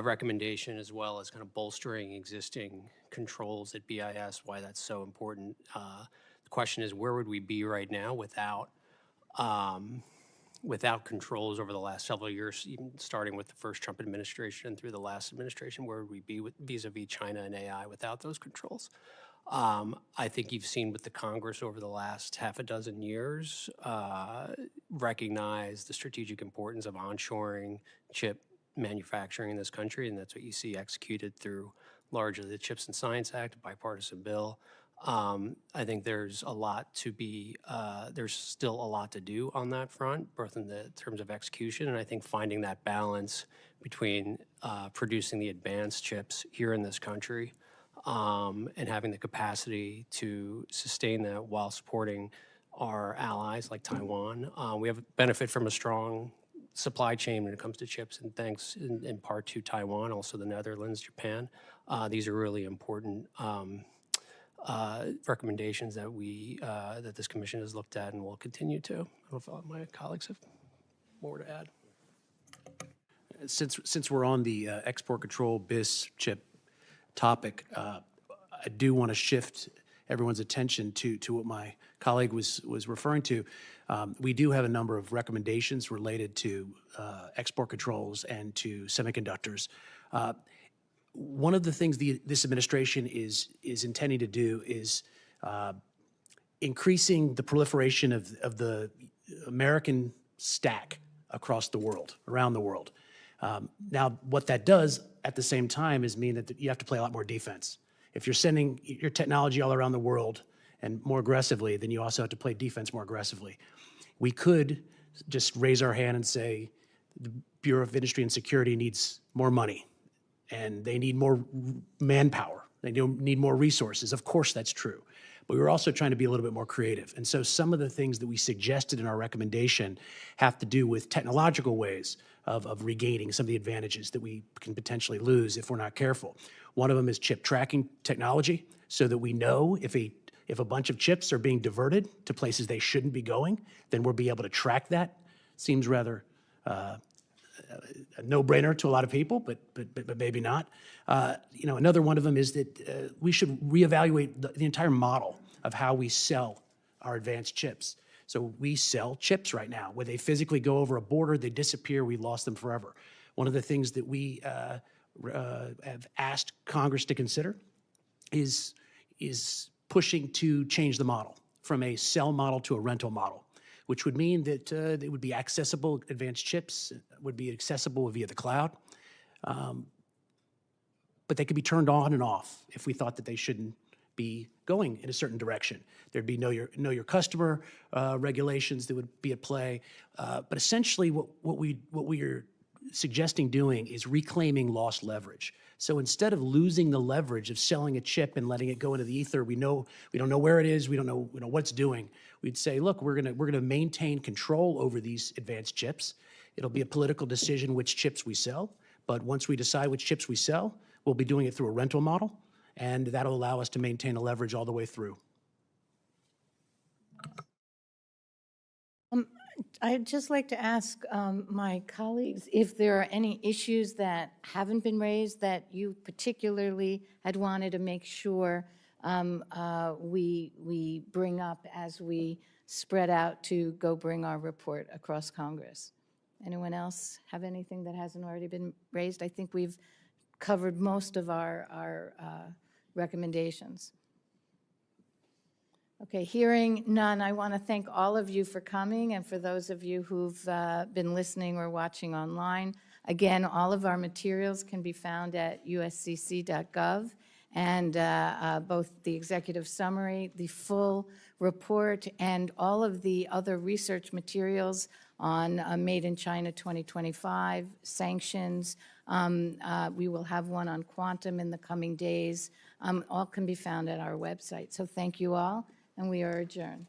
Speaker 5: recommendation as well as kind of bolstering existing controls at BIS, why that's so important. The question is, where would we be right now without controls over the last several years, even starting with the first Trump administration and through the last administration? Where would we be vis-a-vis China and AI without those controls? I think you've seen with the Congress over the last half a dozen years recognize the strategic importance of onshoring chip manufacturing in this country, and that's what you see executed through largely the CHIPS and Science Act, a bipartisan bill. I think there's a lot to be, there's still a lot to do on that front, both in the terms of execution, and I think finding that balance between producing the advanced chips here in this country and having the capacity to sustain that while supporting our allies like Taiwan. We have benefit from a strong supply chain when it comes to chips, and thanks in part to Taiwan, also the Netherlands, Japan. These are really important recommendations that that this commission has looked at and will continue to. I don't know if my colleagues have more to add. Since we're on the export control BIS chip topic, I do want to shift everyone's attention to what my colleague was referring to. We do have a number of recommendations related to export controls and to semiconductors. One of the things this administration is intending to do is increasing the proliferation of the American stack across the world, around the world. Now, what that does at the same time is mean that you have to play a lot more defense. If you're sending your technology all around the world and more aggressively, then you also have to play defense more aggressively. We could just raise our hand and say the Bureau of Industry and Security needs more money and they need more manpower. They need more resources. Of course, that's true. But we were also trying to be a little bit more creative. And so some of the things that we suggested in our recommendation have to do with technological ways of regaining some of the advantages that we can potentially lose if we're not careful. One of them is chip tracking technology, so that we know if a bunch of chips are being diverted to places they shouldn't be going, then we'll be able to track that. Seems rather a no-brainer to a lot of people, but maybe not. Another one of them is that we should reevaluate the entire model of how we sell our advanced chips. So we sell chips right now, where they physically go over a border, they disappear, we lost them forever. One of the things that we have asked Congress to consider is pushing to change the model from a sell model to a rental model, which would mean that they would be accessible, advanced chips would be accessible via the cloud, but they could be turned on and off if we thought that they shouldn't be going in a certain direction. There'd be know your customer regulations that would be at play, but essentially what we are suggesting doing is reclaiming lost leverage. So instead of losing the leverage of selling a chip and letting it go into the ether, we don't know where it is, we don't know what it's doing. We'd say, look, we're gonna maintain control over these advanced chips. It'll be a political decision which chips we sell, but once we decide which chips we sell, we'll be doing it through a rental model, and that'll allow us to maintain a leverage all the way through.
Speaker 1: I'd just like to ask my colleagues if there are any issues that haven't been raised that you particularly had wanted to make sure we bring up as we spread out to go bring our report across Congress. Anyone else have anything that hasn't already been raised? I think we've covered most of our recommendations. Okay, hearing none, I want to thank all of you for coming, and for those of you who've been listening or watching online. Again, all of our materials can be found at uscc.gov, and both the executive summary, the full report, and all of the other research materials on Made in China 2025, sanctions. We will have one on quantum in the coming days. All can be found at our website. So thank you all, and we are adjourned.